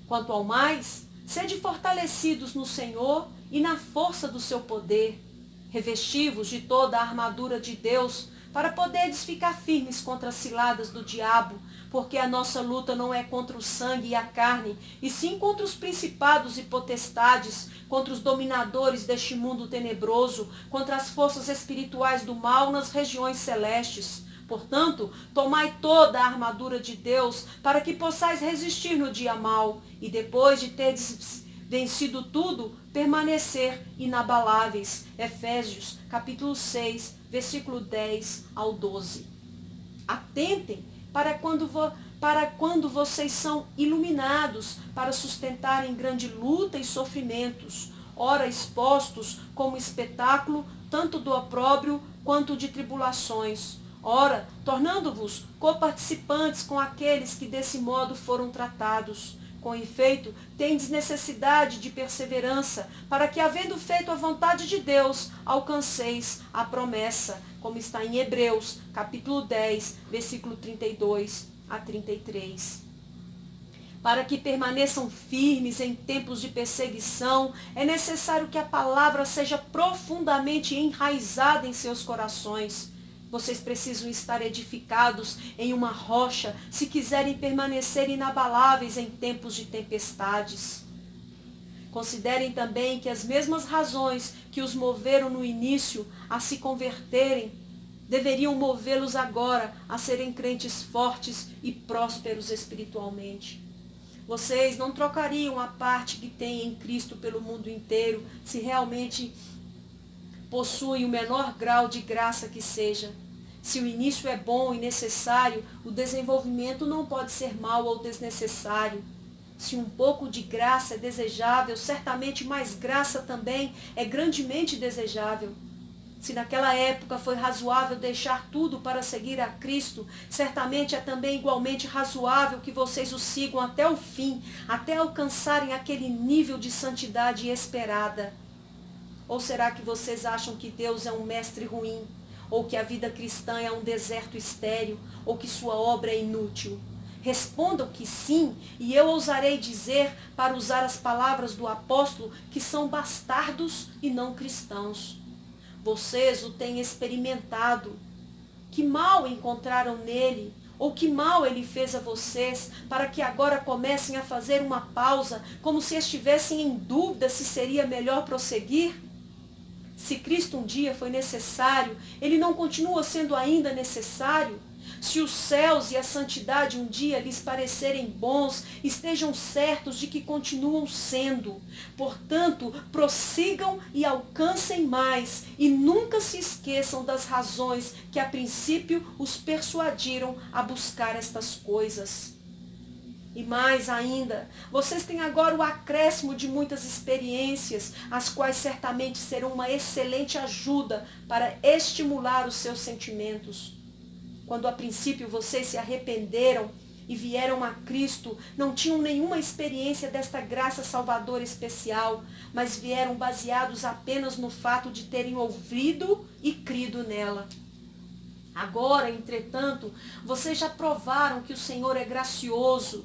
Quanto ao mais, sede fortalecidos no Senhor e na força do seu poder. Revesti-vos de toda a armadura de Deus, para poderdes ficar firmes contra as ciladas do diabo, porque a nossa luta não é contra o sangue e a carne, e sim contra os principados e potestades, contra os dominadores deste mundo tenebroso, contra as forças espirituais do mal nas regiões celestes. Portanto, tomai toda a armadura de Deus, para que possais resistir no dia mau, e depois de terdes vencido tudo, permanecer inabaláveis. Efésios, capítulo 6, versículo 10 ao 12. Atentem para quando vocês são iluminados para sustentarem grande luta e sofrimentos, ora expostos como espetáculo, tanto do opróbrio quanto de tribulações. Ora, tornando-vos coparticipantes com aqueles que desse modo foram tratados. Com efeito, tendes necessidade de perseverança, para que, havendo feito a vontade de Deus, alcanceis a promessa, como está em Hebreus, capítulo 10, versículo 32 a 33. Para que permaneçam firmes em tempos de perseguição, é necessário que a palavra seja profundamente enraizada em seus corações. Vocês precisam estar edificados em uma rocha se quiserem permanecer inabaláveis em tempos de tempestades. Considerem também que as mesmas razões que os moveram no início a se converterem deveriam movê-los agora a serem crentes fortes e prósperos espiritualmente. Vocês não trocariam a parte que têm em Cristo pelo mundo inteiro se realmente possuem o menor grau de graça que seja. Se o início é bom e necessário, o desenvolvimento não pode ser mau ou desnecessário. Se um pouco de graça é desejável, certamente mais graça também é grandemente desejável. Se naquela época foi razoável deixar tudo para seguir a Cristo, certamente é também igualmente razoável que vocês o sigam até o fim, até alcançarem aquele nível de santidade esperada. Ou será que vocês acham que Deus é um mestre ruim? Ou que a vida cristã é um deserto estéril? Ou que sua obra é inútil? Respondam que sim, e eu ousarei dizer, para usar as palavras do apóstolo, que são bastardos e não cristãos. Vocês o têm experimentado. Que mal encontraram nele? Ou que mal ele fez a vocês, para que agora comecem a fazer uma pausa, como se estivessem em dúvida se seria melhor prosseguir? Se Cristo um dia foi necessário, ele não continua sendo ainda necessário? Se os céus e a santidade um dia lhes parecerem bons, estejam certos de que continuam sendo. Portanto, prossigam e alcancem mais, e nunca se esqueçam das razões que a princípio os persuadiram a buscar estas coisas. E mais ainda, vocês têm agora o acréscimo de muitas experiências, as quais certamente serão uma excelente ajuda para estimular os seus sentimentos. Quando a princípio vocês se arrependeram e vieram a Cristo, não tinham nenhuma experiência desta graça salvadora especial, mas vieram baseados apenas no fato de terem ouvido e crido nela. Agora, entretanto, vocês já provaram que o Senhor é gracioso,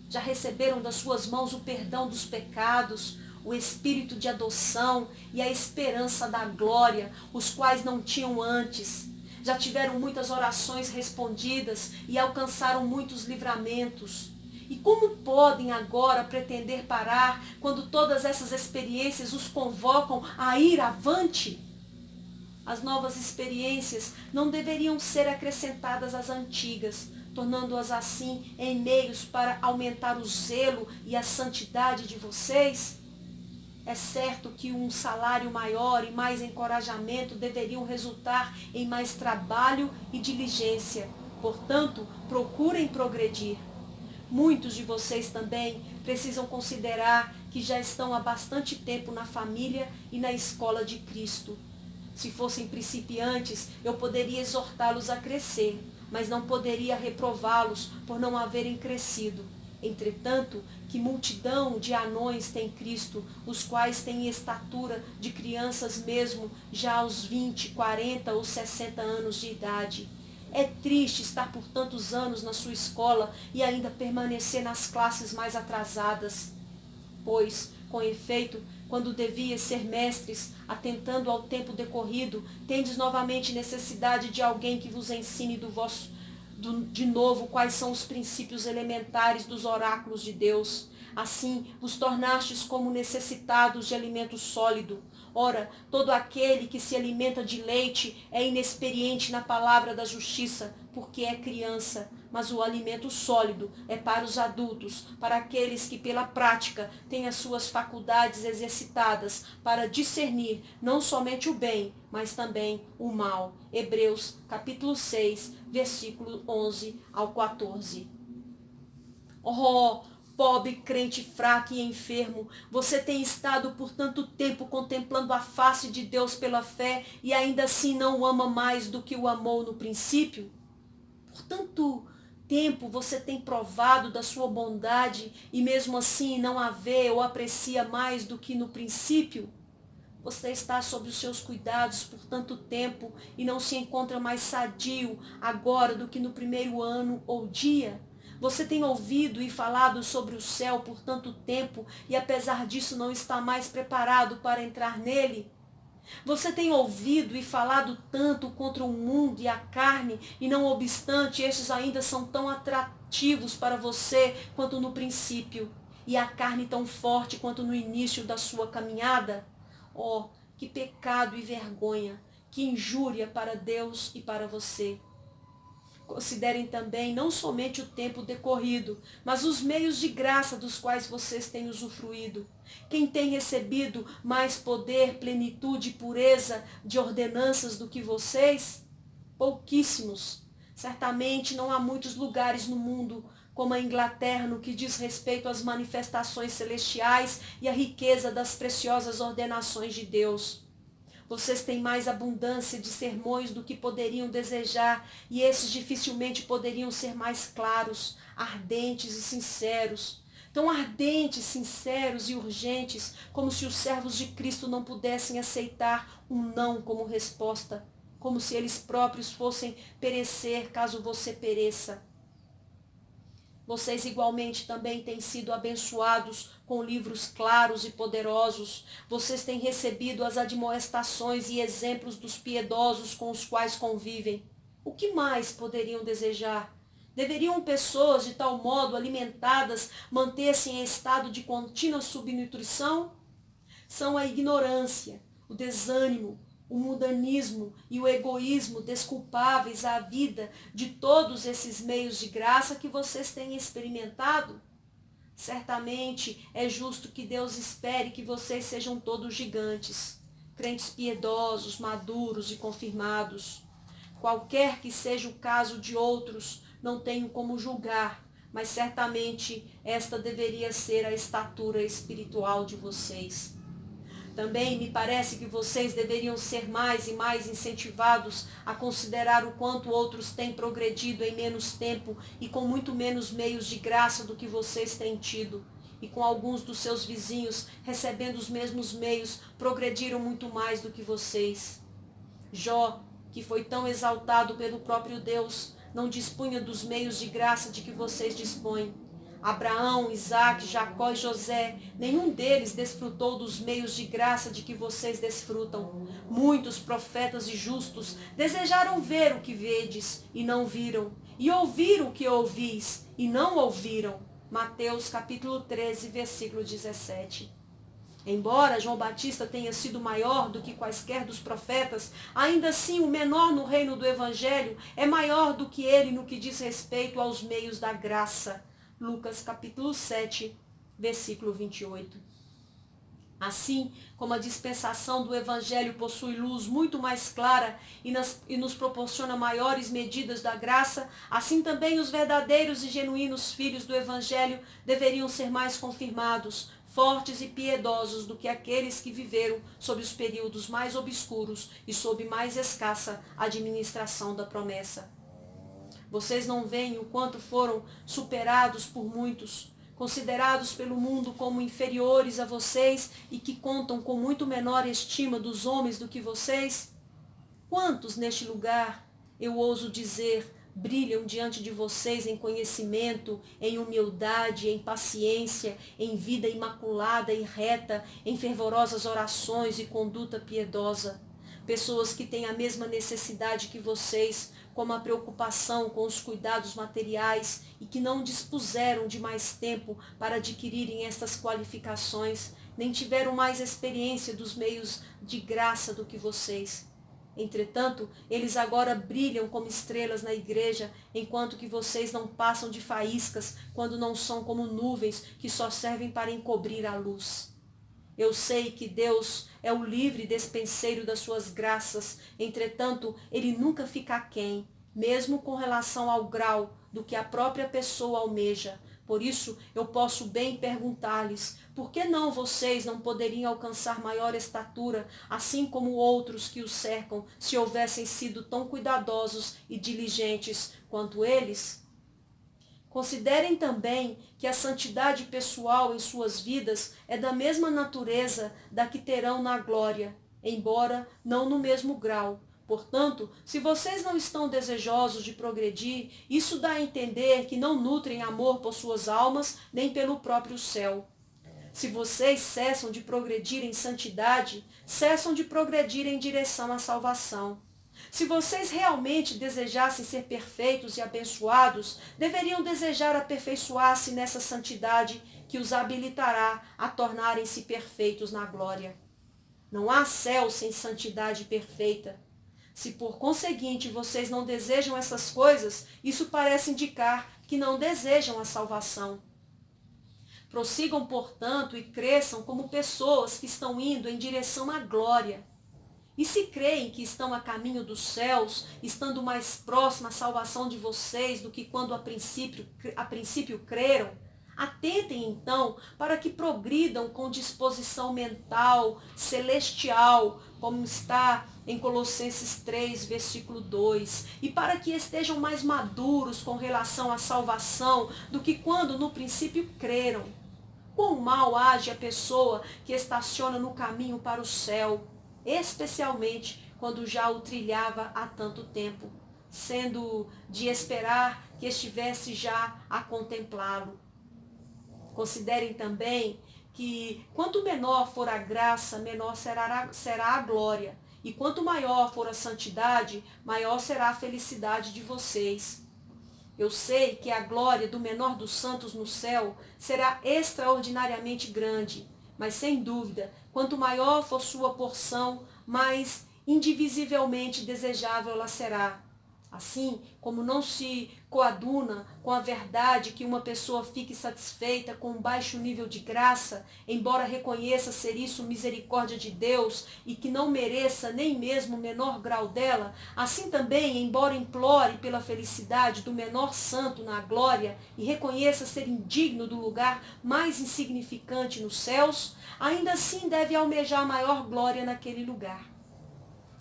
já receberam das suas mãos o perdão dos pecados, o espírito de adoção e a esperança da glória, os quais não tinham antes. Já tiveram muitas orações respondidas e alcançaram muitos livramentos. E como podem agora pretender parar quando todas essas experiências os convocam a ir avante? As novas experiências não deveriam ser acrescentadas às antigas, tornando-as assim em meios para aumentar o zelo e a santidade de vocês? É certo que um salário maior e mais encorajamento deveriam resultar em mais trabalho e diligência. Portanto, procurem progredir. Muitos de vocês também precisam considerar que já estão há bastante tempo na família e na escola de Cristo. Se fossem principiantes, eu poderia exortá-los a crescer, mas não poderia reprová-los por não haverem crescido. Entretanto, que multidão de anões tem Cristo, os quais têm estatura de crianças mesmo, já aos 20, 40 ou 60 anos de idade. É triste estar por tantos anos na sua escola e ainda permanecer nas classes mais atrasadas. Pois, com efeito, quando devias ser mestres, atentando ao tempo decorrido, tendes novamente necessidade de alguém que vos ensine de novo quais são os princípios elementares dos oráculos de Deus. Assim, vos tornastes como necessitados de alimento sólido. Ora, todo aquele que se alimenta de leite é inexperiente na palavra da justiça, porque é criança. Mas o alimento sólido é para os adultos, para aqueles que pela prática têm as suas faculdades exercitadas para discernir não somente o bem, mas também o mal. Hebreus capítulo 6, versículo 11 ao 14. Oh, pobre crente fraco e enfermo, você tem estado por tanto tempo contemplando a face de Deus pela fé e ainda assim não o ama mais do que o amou no princípio? Por tanto tempo você tem provado da sua bondade e mesmo assim não a vê ou aprecia mais do que no princípio? Você está sob os seus cuidados por tanto tempo e não se encontra mais sadio agora do que no primeiro ano ou dia? Você tem ouvido e falado sobre o céu por tanto tempo e apesar disso não está mais preparado para entrar nele? Você tem ouvido e falado tanto contra o mundo e a carne, e não obstante, estes ainda são tão atrativos para você quanto no princípio, e a carne tão forte quanto no início da sua caminhada? Oh, que pecado e vergonha, que injúria para Deus e para você! Considerem também não somente o tempo decorrido, mas os meios de graça dos quais vocês têm usufruído. Quem tem recebido mais poder, plenitude e pureza de ordenanças do que vocês? Pouquíssimos. Certamente não há muitos lugares no mundo, como a Inglaterra, no que diz respeito às manifestações celestiais e à riqueza das preciosas ordenações de Deus. Vocês têm mais abundância de sermões do que poderiam desejar, e esses dificilmente poderiam ser mais claros, ardentes e sinceros. Tão ardentes, sinceros e urgentes, como se os servos de Cristo não pudessem aceitar um não como resposta, como se eles próprios fossem perecer caso você pereça. Vocês igualmente também têm sido abençoados com livros claros e poderosos. Vocês têm recebido as admoestações e exemplos dos piedosos com os quais convivem. O que mais poderiam desejar? Deveriam pessoas de tal modo alimentadas manter-se em estado de contínua subnutrição? São a ignorância, o desânimo, o mundanismo e o egoísmo desculpáveis à vida de todos esses meios de graça que vocês têm experimentado? Certamente é justo que Deus espere que vocês sejam todos gigantes, crentes piedosos, maduros e confirmados. Qualquer que seja o caso de outros, não tenho como julgar, mas certamente esta deveria ser a estatura espiritual de vocês. Também me parece que vocês deveriam ser mais e mais incentivados a considerar o quanto outros têm progredido em menos tempo e com muito menos meios de graça do que vocês têm tido. E com alguns dos seus vizinhos, recebendo os mesmos meios, progrediram muito mais do que vocês. Jó, que foi tão exaltado pelo próprio Deus, não dispunha dos meios de graça de que vocês dispõem. Abraão, Isaque, Jacó e José, nenhum deles desfrutou dos meios de graça de que vocês desfrutam. Muitos profetas e justos desejaram ver o que vedes e não viram, e ouvir o que ouvis e não ouviram. Mateus capítulo 13, versículo 17. Embora João Batista tenha sido maior do que quaisquer dos profetas, ainda assim o menor no reino do Evangelho é maior do que ele no que diz respeito aos meios da graça. Lucas capítulo 7, versículo 28. Assim como a dispensação do Evangelho possui luz muito mais clara e nos proporciona maiores medidas da graça, assim também os verdadeiros e genuínos filhos do Evangelho deveriam ser mais confirmados, fortes e piedosos do que aqueles que viveram sob os períodos mais obscuros e sob mais escassa administração da promessa. Vocês não veem o quanto foram superados por muitos, considerados pelo mundo como inferiores a vocês e que contam com muito menor estima dos homens do que vocês? Quantos neste lugar, eu ouso dizer, brilham diante de vocês em conhecimento, em humildade, em paciência, em vida imaculada e reta, em fervorosas orações e conduta piedosa? Pessoas que têm a mesma necessidade que vocês, como a preocupação com os cuidados materiais e que não dispuseram de mais tempo para adquirirem estas qualificações, nem tiveram mais experiência dos meios de graça do que vocês. Entretanto, eles agora brilham como estrelas na igreja, enquanto que vocês não passam de faíscas, quando não são como nuvens que só servem para encobrir a luz. Eu sei que Deus é o livre despenseiro das suas graças, entretanto, ele nunca fica aquém, mesmo com relação ao grau do que a própria pessoa almeja. Por isso, eu posso bem perguntar-lhes, por que não vocês não poderiam alcançar maior estatura, assim como outros que os cercam, se houvessem sido tão cuidadosos e diligentes quanto eles? Considerem também que a santidade pessoal em suas vidas é da mesma natureza da que terão na glória, embora não no mesmo grau. Portanto, se vocês não estão desejosos de progredir, isso dá a entender que não nutrem amor por suas almas, nem pelo próprio céu. Se vocês cessam de progredir em santidade, cessam de progredir em direção à salvação. Se vocês realmente desejassem ser perfeitos e abençoados, deveriam desejar aperfeiçoar-se nessa santidade que os habilitará a tornarem-se perfeitos na glória. Não há céu sem santidade perfeita. Se por conseguinte vocês não desejam essas coisas, isso parece indicar que não desejam a salvação. Prossigam, portanto, e cresçam como pessoas que estão indo em direção à glória. E se creem que estão a caminho dos céus, estando mais próximo à salvação de vocês do que quando a princípio creram, atentem então para que progridam com disposição mental, celestial, como está em Colossenses 3, versículo 2, e para que estejam mais maduros com relação à salvação do que quando no princípio creram. Quão mal age a pessoa que estaciona no caminho para o céu, especialmente quando já o trilhava há tanto tempo, sendo de esperar que estivesse já a contemplá-lo. Considerem também que quanto menor for a graça, menor será a glória, e quanto maior for a santidade, maior será a felicidade de vocês. Eu sei que a glória do menor dos santos no céu será extraordinariamente grande, mas sem dúvida, quanto maior for sua porção, mais indivisivelmente desejável ela será. Assim como não se coaduna com a verdade que uma pessoa fique satisfeita com um baixo nível de graça, embora reconheça ser isso misericórdia de Deus e que não mereça nem mesmo o menor grau dela, assim também, embora implore pela felicidade do menor santo na glória e reconheça ser indigno do lugar mais insignificante nos céus, ainda assim deve almejar maior glória naquele lugar.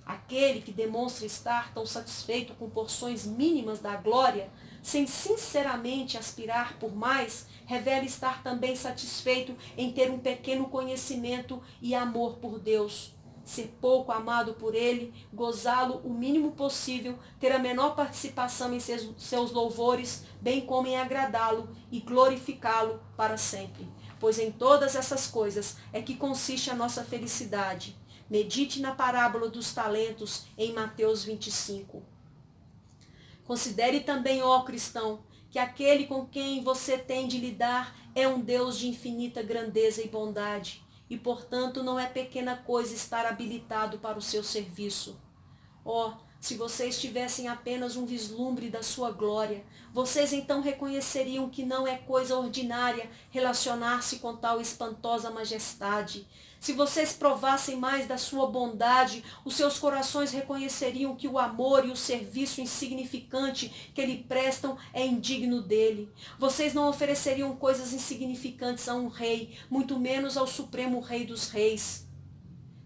Aquele que demonstra estar tão satisfeito com porções mínimas da glória, sem sinceramente aspirar por mais, revela estar também satisfeito em ter um pequeno conhecimento e amor por Deus. ser pouco amado por Ele, gozá-lo o mínimo possível, ter a menor participação em seus louvores, bem como em agradá-lo e glorificá-lo para sempre. Pois em todas essas coisas é que consiste a nossa felicidade. Medite na parábola dos talentos em Mateus 25. Considere também, ó cristão, que aquele com quem você tem de lidar é um Deus de infinita grandeza e bondade, e portanto não é pequena coisa estar habilitado para o seu serviço. Ó, se vocês tivessem apenas um vislumbre da sua glória, vocês então reconheceriam que não é coisa ordinária relacionar-se com tal espantosa majestade. Se vocês provassem mais da sua bondade, os seus corações reconheceriam que o amor e o serviço insignificante que lhe prestam é indigno dele. Vocês não ofereceriam coisas insignificantes a um rei, muito menos ao supremo rei dos reis.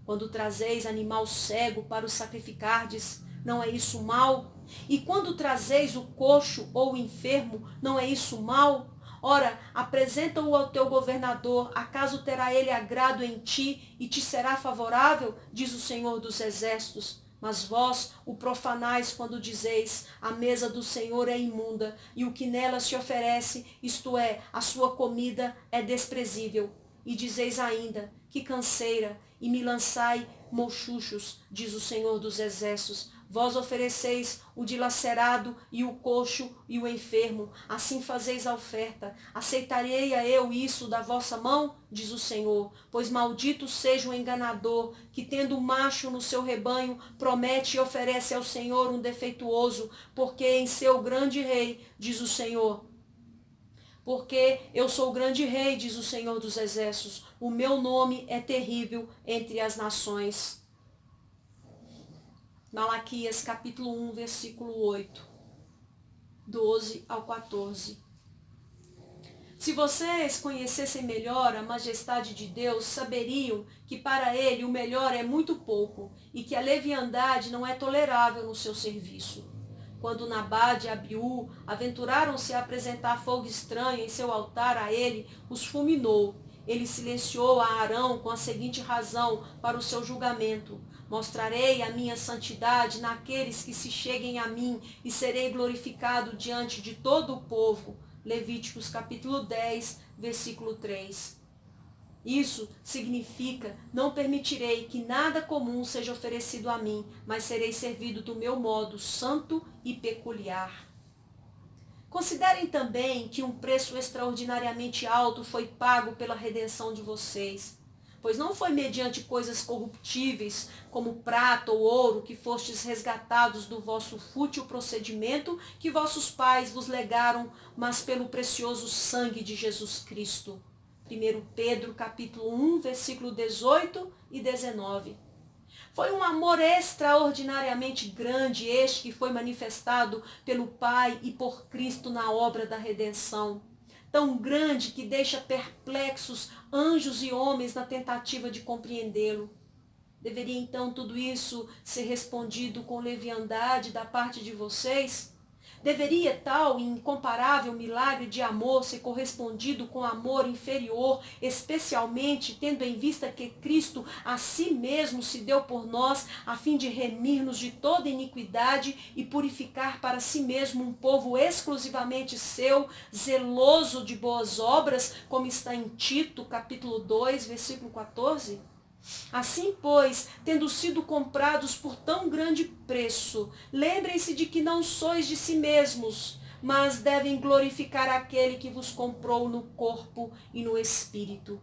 Quando trazeis animal cego para o sacrificardes, não é isso mal? E quando trazeis o coxo ou o enfermo, não é isso mal? Ora, apresenta-o ao teu governador, acaso terá ele agrado em ti e te será favorável? Diz o Senhor dos Exércitos. Mas vós o profanais quando dizeis, a mesa do Senhor é imunda, e o que nela se oferece, isto é, a sua comida, é desprezível. E dizeis ainda, que canseira, e me lançai mochuchos, diz o Senhor dos Exércitos. Vós ofereceis o dilacerado e o coxo e o enfermo, assim fazeis a oferta. Aceitarei-a eu isso da vossa mão? Diz o Senhor. Pois maldito seja o enganador, que tendo macho no seu rebanho, promete e oferece ao Senhor um defeituoso, porque em seu grande rei, diz o Senhor. Porque eu sou o grande rei, diz o Senhor dos Exércitos, o meu nome é terrível entre as nações. Malaquias capítulo 1, versículo 8, 12 ao 14. Se vocês conhecessem melhor a majestade de Deus, saberiam que para ele o melhor é muito pouco e que a leviandade não é tolerável no seu serviço. Quando Nabade e Abiú aventuraram-se a apresentar fogo estranho em seu altar a ele, os fulminou. Ele silenciou a Arão com a seguinte razão para o seu julgamento: mostrarei a minha santidade naqueles que se cheguem a mim e serei glorificado diante de todo o povo. Levíticos capítulo 10, versículo 3. Isso significa, não permitirei que nada comum seja oferecido a mim, mas serei servido do meu modo santo e peculiar. Considerem também que um preço extraordinariamente alto foi pago pela redenção de vocês, pois não foi mediante coisas corruptíveis, como prata ou ouro, que fostes resgatados do vosso fútil procedimento que vossos pais vos legaram, mas pelo precioso sangue de Jesus Cristo. 1 Pedro capítulo 1, versículo 18 e 19. Foi um amor extraordinariamente grande este que foi manifestado pelo Pai e por Cristo na obra da redenção. Tão grande que deixa perplexos anjos e homens na tentativa de compreendê-lo. Deveria então tudo isso ser respondido com leviandade da parte de vocês? Deveria tal incomparável milagre de amor ser correspondido com amor inferior, especialmente tendo em vista que Cristo a si mesmo se deu por nós, a fim de remir-nos de toda iniquidade e purificar para si mesmo um povo exclusivamente seu, zeloso de boas obras, como está em Tito, capítulo 2, versículo 14? Assim, pois, tendo sido comprados por tão grande preço, lembrem-se de que não sois de si mesmos, mas devem glorificar aquele que vos comprou no corpo e no espírito.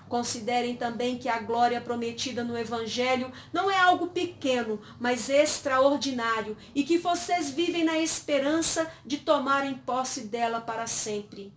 Considerem também que a glória prometida no Evangelho não é algo pequeno, mas extraordinário, e que vocês vivem na esperança de tomarem posse dela para sempre.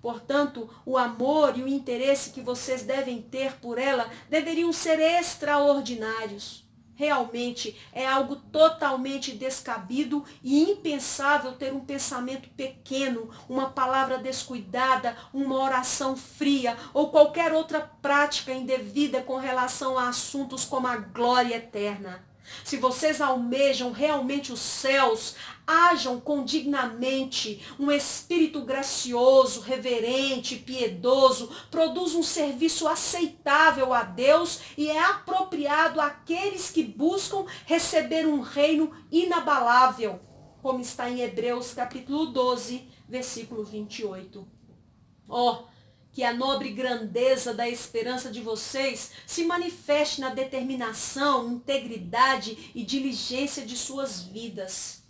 Portanto, o amor e o interesse que vocês devem ter por ela deveriam ser extraordinários. Realmente é algo totalmente descabido e impensável ter um pensamento pequeno, uma palavra descuidada, uma oração fria ou qualquer outra prática indevida com relação a assuntos como a glória eterna. Se vocês almejam realmente os céus, hajam condignamente. Um espírito gracioso, reverente, piedoso, produz um serviço aceitável a Deus e é apropriado àqueles que buscam receber um reino inabalável, como está em Hebreus capítulo 12, versículo 28. Que a nobre grandeza da esperança de vocês se manifeste na determinação, integridade e diligência de suas vidas.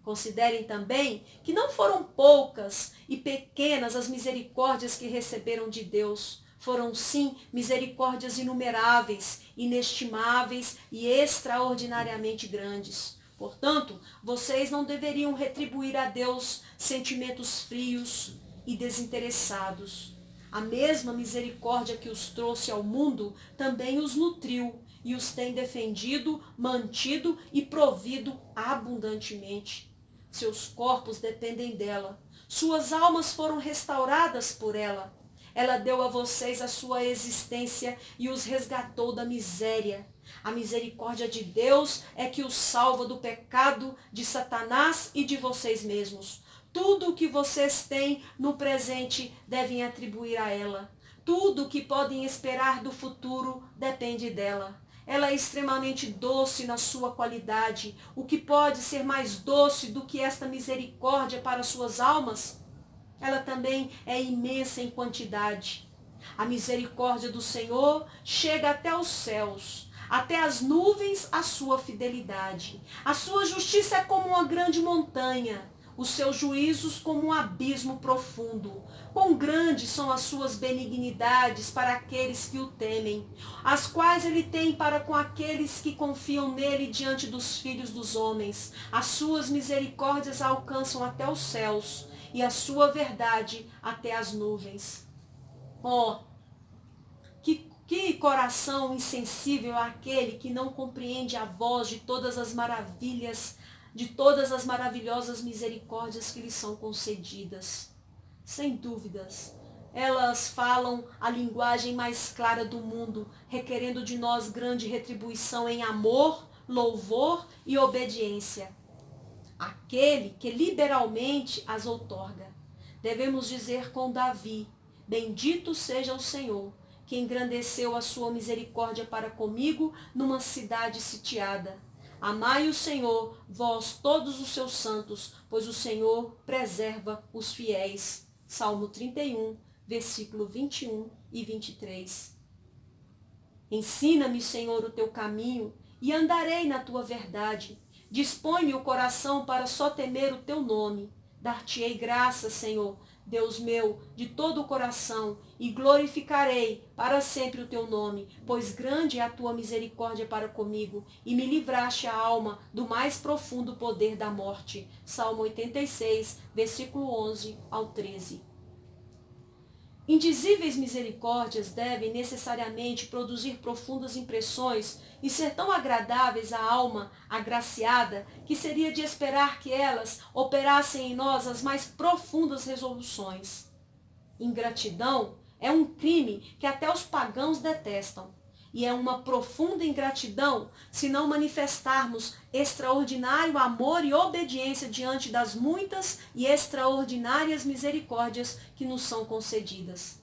Considerem também que não foram poucas e pequenas as misericórdias que receberam de Deus. Foram sim misericórdias inumeráveis, inestimáveis e extraordinariamente grandes. Portanto, vocês não deveriam retribuir a Deus sentimentos frios e desinteressados. A mesma misericórdia que os trouxe ao mundo também os nutriu e os tem defendido, mantido e provido abundantemente. Seus corpos dependem dela. Suas almas foram restauradas por ela. Ela deu a vocês a sua existência e os resgatou da miséria. A misericórdia de Deus é que os salva do pecado, de Satanás e de vocês mesmos. Tudo o que vocês têm no presente devem atribuir a ela. Tudo o que podem esperar do futuro depende dela. Ela é extremamente doce na sua qualidade. O que pode ser mais doce do que esta misericórdia para suas almas? Ela também é imensa em quantidade. A misericórdia do Senhor chega até os céus, até as nuvens a sua fidelidade. A sua justiça é como uma grande montanha, os seus juízos como um abismo profundo. Quão grandes são as suas benignidades para aqueles que o temem, as quais ele tem para com aqueles que confiam nele diante dos filhos dos homens. As suas misericórdias alcançam até os céus, e a sua verdade até as nuvens. Que coração insensível é aquele que não compreende a voz de todas as maravilhas, de todas as maravilhosas misericórdias que lhe são concedidas. Sem dúvidas, elas falam a linguagem mais clara do mundo, requerendo de nós grande retribuição em amor, louvor e obediência. Aquele que liberalmente as outorga. Devemos dizer com Davi: bendito seja o Senhor, que engrandeceu a sua misericórdia para comigo numa cidade sitiada. Amai o Senhor, vós todos os seus santos, pois o Senhor preserva os fiéis. Salmo 31, versículo 21 e 23. Ensina-me, Senhor, o teu caminho, e andarei na tua verdade. Dispõe-me o coração para só temer o teu nome. Dar-te-ei graça, Senhor, Deus meu, de todo o coração, e glorificarei para sempre o teu nome, pois grande é a tua misericórdia para comigo, e me livraste a alma do mais profundo poder da morte. Salmo 86, versículo 11 ao 13. Indizíveis misericórdias devem necessariamente produzir profundas impressões e ser tão agradáveis à alma agraciada que seria de esperar que elas operassem em nós as mais profundas resoluções. Ingratidão é um crime que até os pagãos detestam. E é uma profunda ingratidão se não manifestarmos extraordinário amor e obediência diante das muitas e extraordinárias misericórdias que nos são concedidas.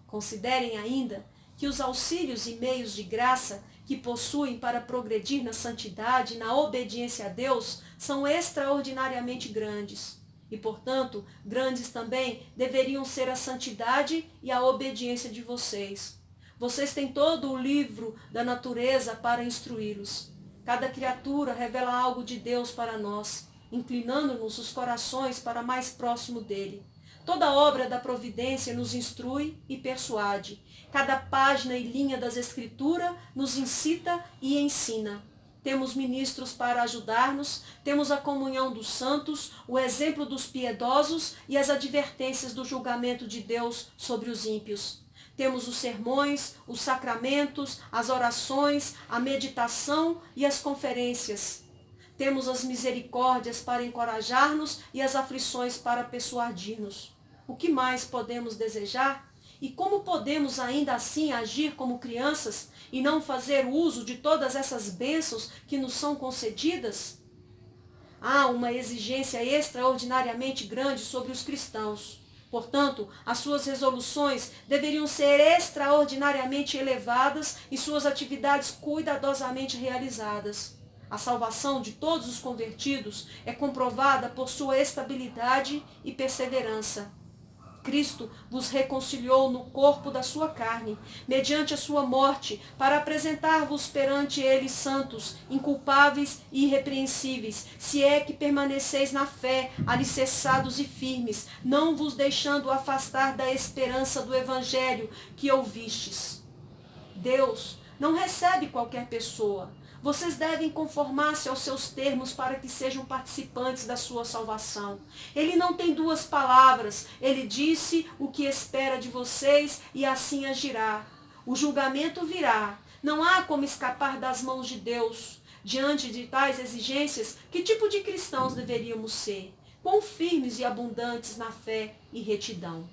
Considerem ainda que os auxílios e meios de graça que possuem para progredir na santidade e na obediência a Deus são extraordinariamente grandes. E, portanto, grandes também deveriam ser a santidade e a obediência de vocês. Vocês têm todo o livro da natureza para instruí-los. Cada criatura revela algo de Deus para nós, inclinando-nos os corações para mais próximo dele. Toda obra da providência nos instrui e persuade. Cada página e linha das Escrituras nos incita e ensina. Temos ministros para ajudar-nos, temos a comunhão dos santos, o exemplo dos piedosos e as advertências do julgamento de Deus sobre os ímpios. Temos os sermões, os sacramentos, as orações, a meditação e as conferências. Temos as misericórdias para encorajar-nos e as aflições para persuadir-nos. O que mais podemos desejar? E como podemos ainda assim agir como crianças e não fazer uso de todas essas bênçãos que nos são concedidas? Há uma exigência extraordinariamente grande sobre os cristãos. Portanto, as suas resoluções deveriam ser extraordinariamente elevadas e suas atividades cuidadosamente realizadas. A salvação de todos os convertidos é comprovada por sua estabilidade e perseverança. Cristo vos reconciliou no corpo da sua carne, mediante a sua morte, para apresentar-vos perante ele santos, inculpáveis e irrepreensíveis, se é que permaneceis na fé, alicerçados e firmes, não vos deixando afastar da esperança do evangelho que ouvistes. Deus não recebe qualquer pessoa. Vocês devem conformar-se aos seus termos para que sejam participantes da sua salvação. Ele não tem duas palavras. Ele disse o que espera de vocês e assim agirá. O julgamento virá. Não há como escapar das mãos de Deus. Diante de tais exigências, que tipo de cristãos deveríamos ser? Quão firmes e abundantes na fé e retidão.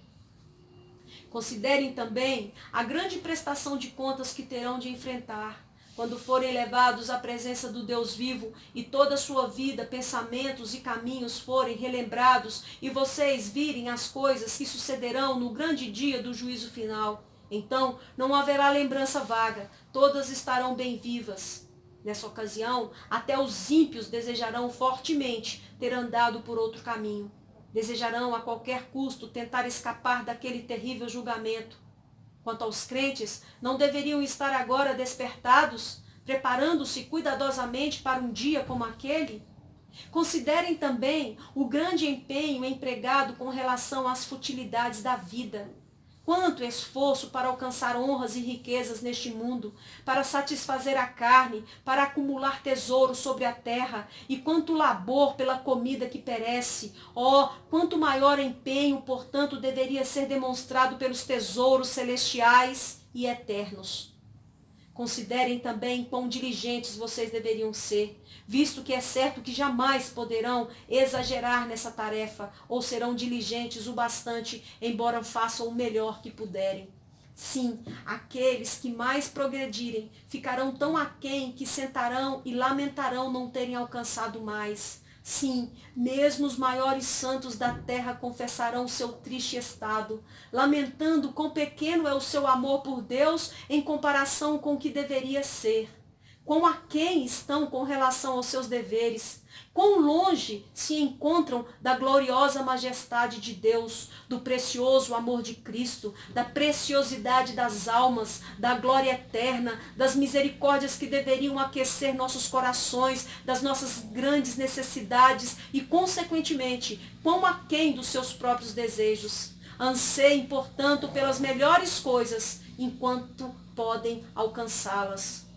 Considerem também a grande prestação de contas que terão de enfrentar quando forem levados à presença do Deus vivo e toda a sua vida, pensamentos e caminhos forem relembrados e vocês virem as coisas que sucederão no grande dia do juízo final. Então não haverá lembrança vaga, todas estarão bem vivas. Nessa ocasião, até os ímpios desejarão fortemente ter andado por outro caminho. Desejarão a qualquer custo tentar escapar daquele terrível julgamento. Quanto aos crentes, não deveriam estar agora despertados, preparando-se cuidadosamente para um dia como aquele? Considerem também o grande empenho empregado com relação às futilidades da vida. Quanto esforço para alcançar honras e riquezas neste mundo, para satisfazer a carne, para acumular tesouros sobre a terra, e quanto labor pela comida que perece. Oh, quanto maior empenho, portanto, deveria ser demonstrado pelos tesouros celestiais e eternos. Considerem também quão diligentes vocês deveriam ser, visto que é certo que jamais poderão exagerar nessa tarefa, ou serão diligentes o bastante, embora façam o melhor que puderem. Sim, aqueles que mais progredirem ficarão tão aquém que sentarão e lamentarão não terem alcançado mais. Sim, mesmo os maiores santos da terra confessarão seu triste estado, lamentando quão pequeno é o seu amor por Deus em comparação com o que deveria ser. Quão aquém estão com relação aos seus deveres, quão longe se encontram da gloriosa majestade de Deus, do precioso amor de Cristo, da preciosidade das almas, da glória eterna, das misericórdias que deveriam aquecer nossos corações, das nossas grandes necessidades e, consequentemente, quão aquém dos seus próprios desejos. Anseiem, portanto, pelas melhores coisas, enquanto podem alcançá-las.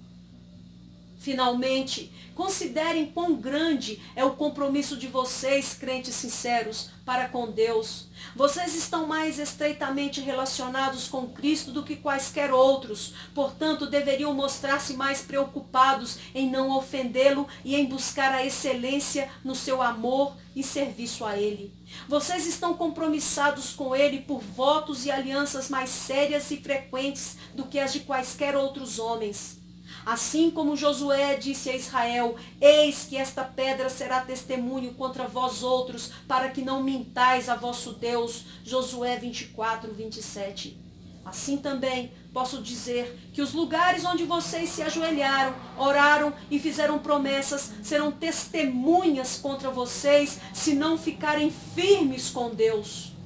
Finalmente, considerem quão grande é o compromisso de vocês, crentes sinceros, para com Deus. Vocês estão mais estreitamente relacionados com Cristo do que quaisquer outros, portanto, deveriam mostrar-se mais preocupados em não ofendê-lo e em buscar a excelência no seu amor e serviço a Ele. Vocês estão compromissados com Ele por votos e alianças mais sérias e frequentes do que as de quaisquer outros homens. Assim como Josué disse a Israel, eis que esta pedra será testemunho contra vós outros, para que não mintais a vosso Deus. Josué 24, 27. Assim também posso dizer que os lugares onde vocês se ajoelharam, oraram e fizeram promessas serão testemunhas contra vocês se não ficarem firmes com Deus.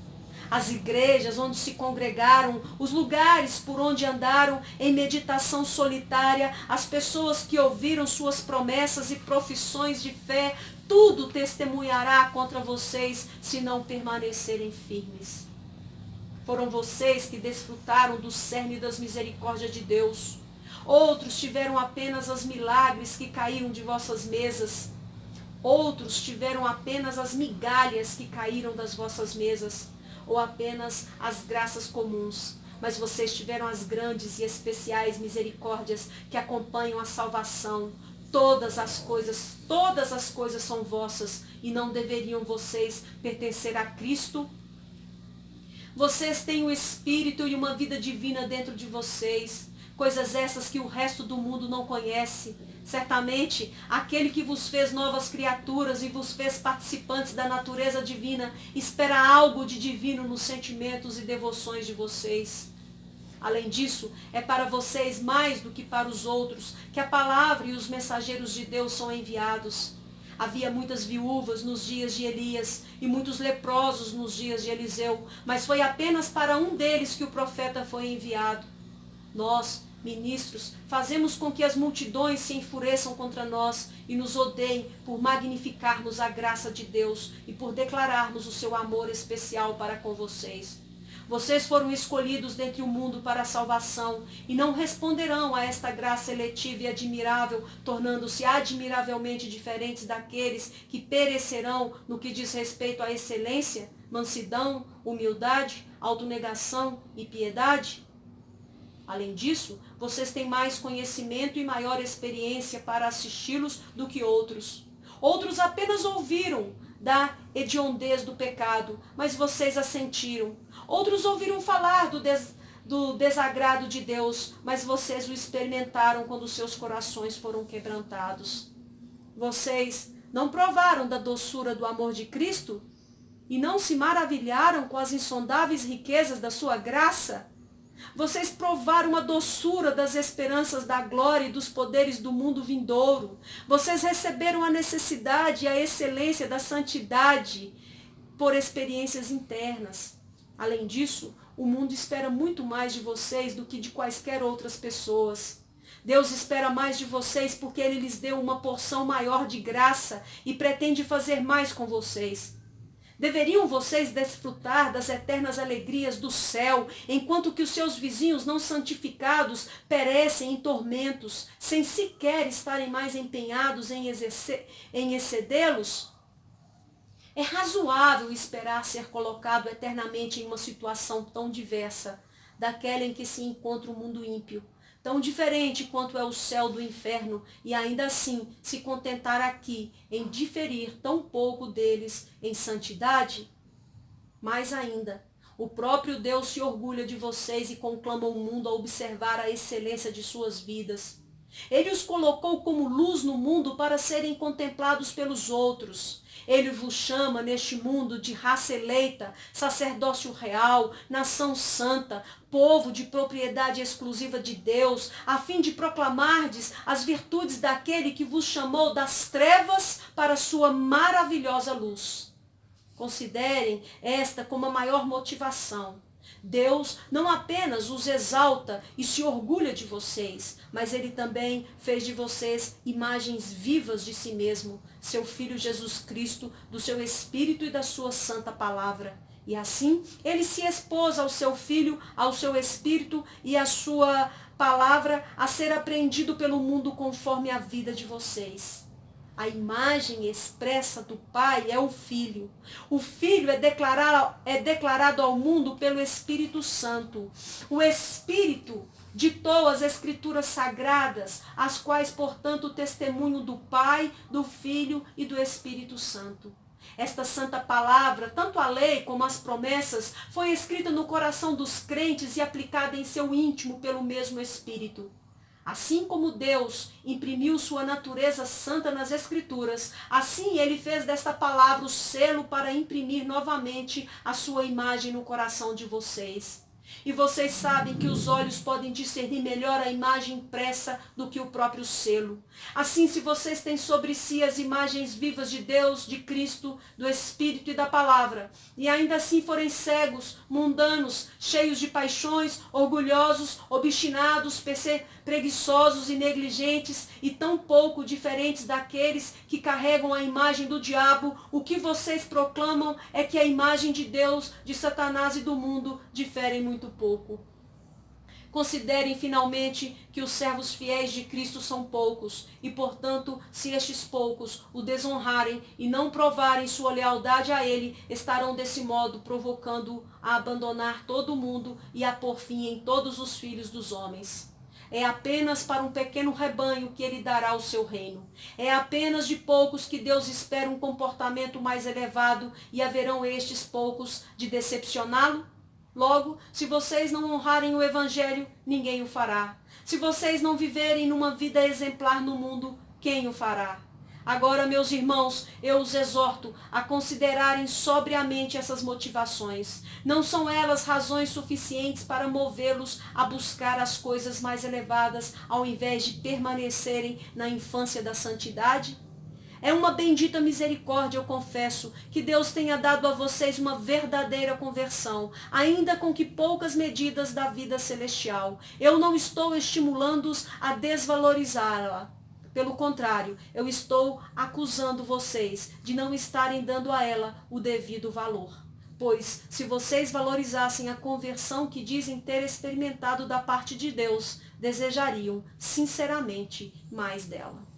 As igrejas onde se congregaram, os lugares por onde andaram em meditação solitária, as pessoas que ouviram suas promessas e profissões de fé, tudo testemunhará contra vocês se não permanecerem firmes. Foram vocês que desfrutaram do cerne das misericórdias de Deus. Outros tiveram apenas os milagres que caíram de vossas mesas. Outros tiveram apenas as migalhas que caíram das vossas mesas, ou apenas as graças comuns. Mas vocês tiveram as grandes e especiais misericórdias que acompanham a salvação. Todas as coisas são vossas, e não deveriam vocês pertencer a Cristo? Vocês têm o Espírito e uma vida divina dentro de vocês. Coisas essas que o resto do mundo não conhece. Certamente, aquele que vos fez novas criaturas e vos fez participantes da natureza divina, espera algo de divino nos sentimentos e devoções de vocês. Além disso, é para vocês mais do que para os outros que a palavra e os mensageiros de Deus são enviados. Havia muitas viúvas nos dias de Elias e muitos leprosos nos dias de Eliseu, mas foi apenas para um deles que o profeta foi enviado. Nós, ministros, fazemos com que as multidões se enfureçam contra nós e nos odeiem por magnificarmos a graça de Deus e por declararmos o seu amor especial para com vocês. Vocês foram escolhidos dentre o mundo para a salvação e não responderão a esta graça eletiva e admirável, tornando-se admiravelmente diferentes daqueles que perecerão no que diz respeito à excelência, mansidão, humildade, autonegação e piedade? Além disso, vocês têm mais conhecimento e maior experiência para assisti-los do que outros. Outros apenas ouviram da hediondez do pecado, mas vocês a sentiram. Outros ouviram falar do desagrado de Deus, mas vocês o experimentaram quando seus corações foram quebrantados. Vocês não provaram da doçura do amor de Cristo? E não se maravilharam com as insondáveis riquezas da sua graça? Vocês provaram a doçura das esperanças da glória e dos poderes do mundo vindouro. Vocês receberam a necessidade e a excelência da santidade por experiências internas. Além disso, o mundo espera muito mais de vocês do que de quaisquer outras pessoas. Deus espera mais de vocês porque Ele lhes deu uma porção maior de graça e pretende fazer mais com vocês. Deveriam vocês desfrutar das eternas alegrias do céu, enquanto que os seus vizinhos não santificados perecem em tormentos, sem sequer estarem mais empenhados em excedê-los? É razoável esperar ser colocado eternamente em uma situação tão diversa daquela em que se encontra o mundo ímpio, tão diferente quanto é o céu do inferno, e ainda assim se contentar aqui em diferir tão pouco deles em santidade? Mais ainda, o próprio Deus se orgulha de vocês e conclama o mundo a observar a excelência de suas vidas. Ele os colocou como luz no mundo para serem contemplados pelos outros. Ele vos chama neste mundo de raça eleita, sacerdócio real, nação santa, povo de propriedade exclusiva de Deus, a fim de proclamardes as virtudes daquele que vos chamou das trevas para a sua maravilhosa luz. Considerem esta como a maior motivação. Deus não apenas os exalta e se orgulha de vocês, mas Ele também fez de vocês imagens vivas de si mesmo, seu Filho Jesus Cristo, do seu Espírito e da sua santa palavra. E assim, Ele se expôs ao seu Filho, ao seu Espírito e à sua palavra a ser apreendido pelo mundo conforme a vida de vocês. A imagem expressa do Pai é o Filho. O Filho é declarado ao mundo pelo Espírito Santo. O Espírito ditou as Escrituras sagradas, as quais, portanto, o testemunho do Pai, do Filho e do Espírito Santo. Esta santa palavra, tanto a lei como as promessas, foi escrita no coração dos crentes e aplicada em seu íntimo pelo mesmo Espírito. Assim como Deus imprimiu sua natureza santa nas Escrituras, assim Ele fez desta palavra o selo para imprimir novamente a sua imagem no coração de vocês. E vocês sabem que os olhos podem discernir melhor a imagem impressa do que o próprio selo. Assim, se vocês têm sobre si as imagens vivas de Deus, de Cristo, do Espírito e da Palavra, e ainda assim forem cegos, mundanos, cheios de paixões, orgulhosos, obstinados, preguiçosos e negligentes, e tão pouco diferentes daqueles que carregam a imagem do diabo, o que vocês proclamam é que a imagem de Deus, de Satanás e do mundo diferem muito pouco. Considerem finalmente que os servos fiéis de Cristo são poucos, e portanto, se estes poucos o desonrarem e não provarem sua lealdade a Ele, estarão desse modo provocando-o a abandonar todo o mundo e a pôr fim em todos os filhos dos homens. É apenas para um pequeno rebanho que Ele dará o seu reino. É apenas de poucos que Deus espera um comportamento mais elevado, e haverão estes poucos de decepcioná-lo? Logo, se vocês não honrarem o Evangelho, ninguém o fará. Se vocês não viverem numa vida exemplar no mundo, quem o fará? Agora, meus irmãos, eu os exorto a considerarem sobriamente essas motivações. Não são elas razões suficientes para movê-los a buscar as coisas mais elevadas, ao invés de permanecerem na infância da santidade? É uma bendita misericórdia, eu confesso, que Deus tenha dado a vocês uma verdadeira conversão, ainda com que poucas medidas da vida celestial. Eu não estou estimulando-os a desvalorizá-la. Pelo contrário, eu estou acusando vocês de não estarem dando a ela o devido valor. Pois, se vocês valorizassem a conversão que dizem ter experimentado da parte de Deus, desejariam, sinceramente, mais dela.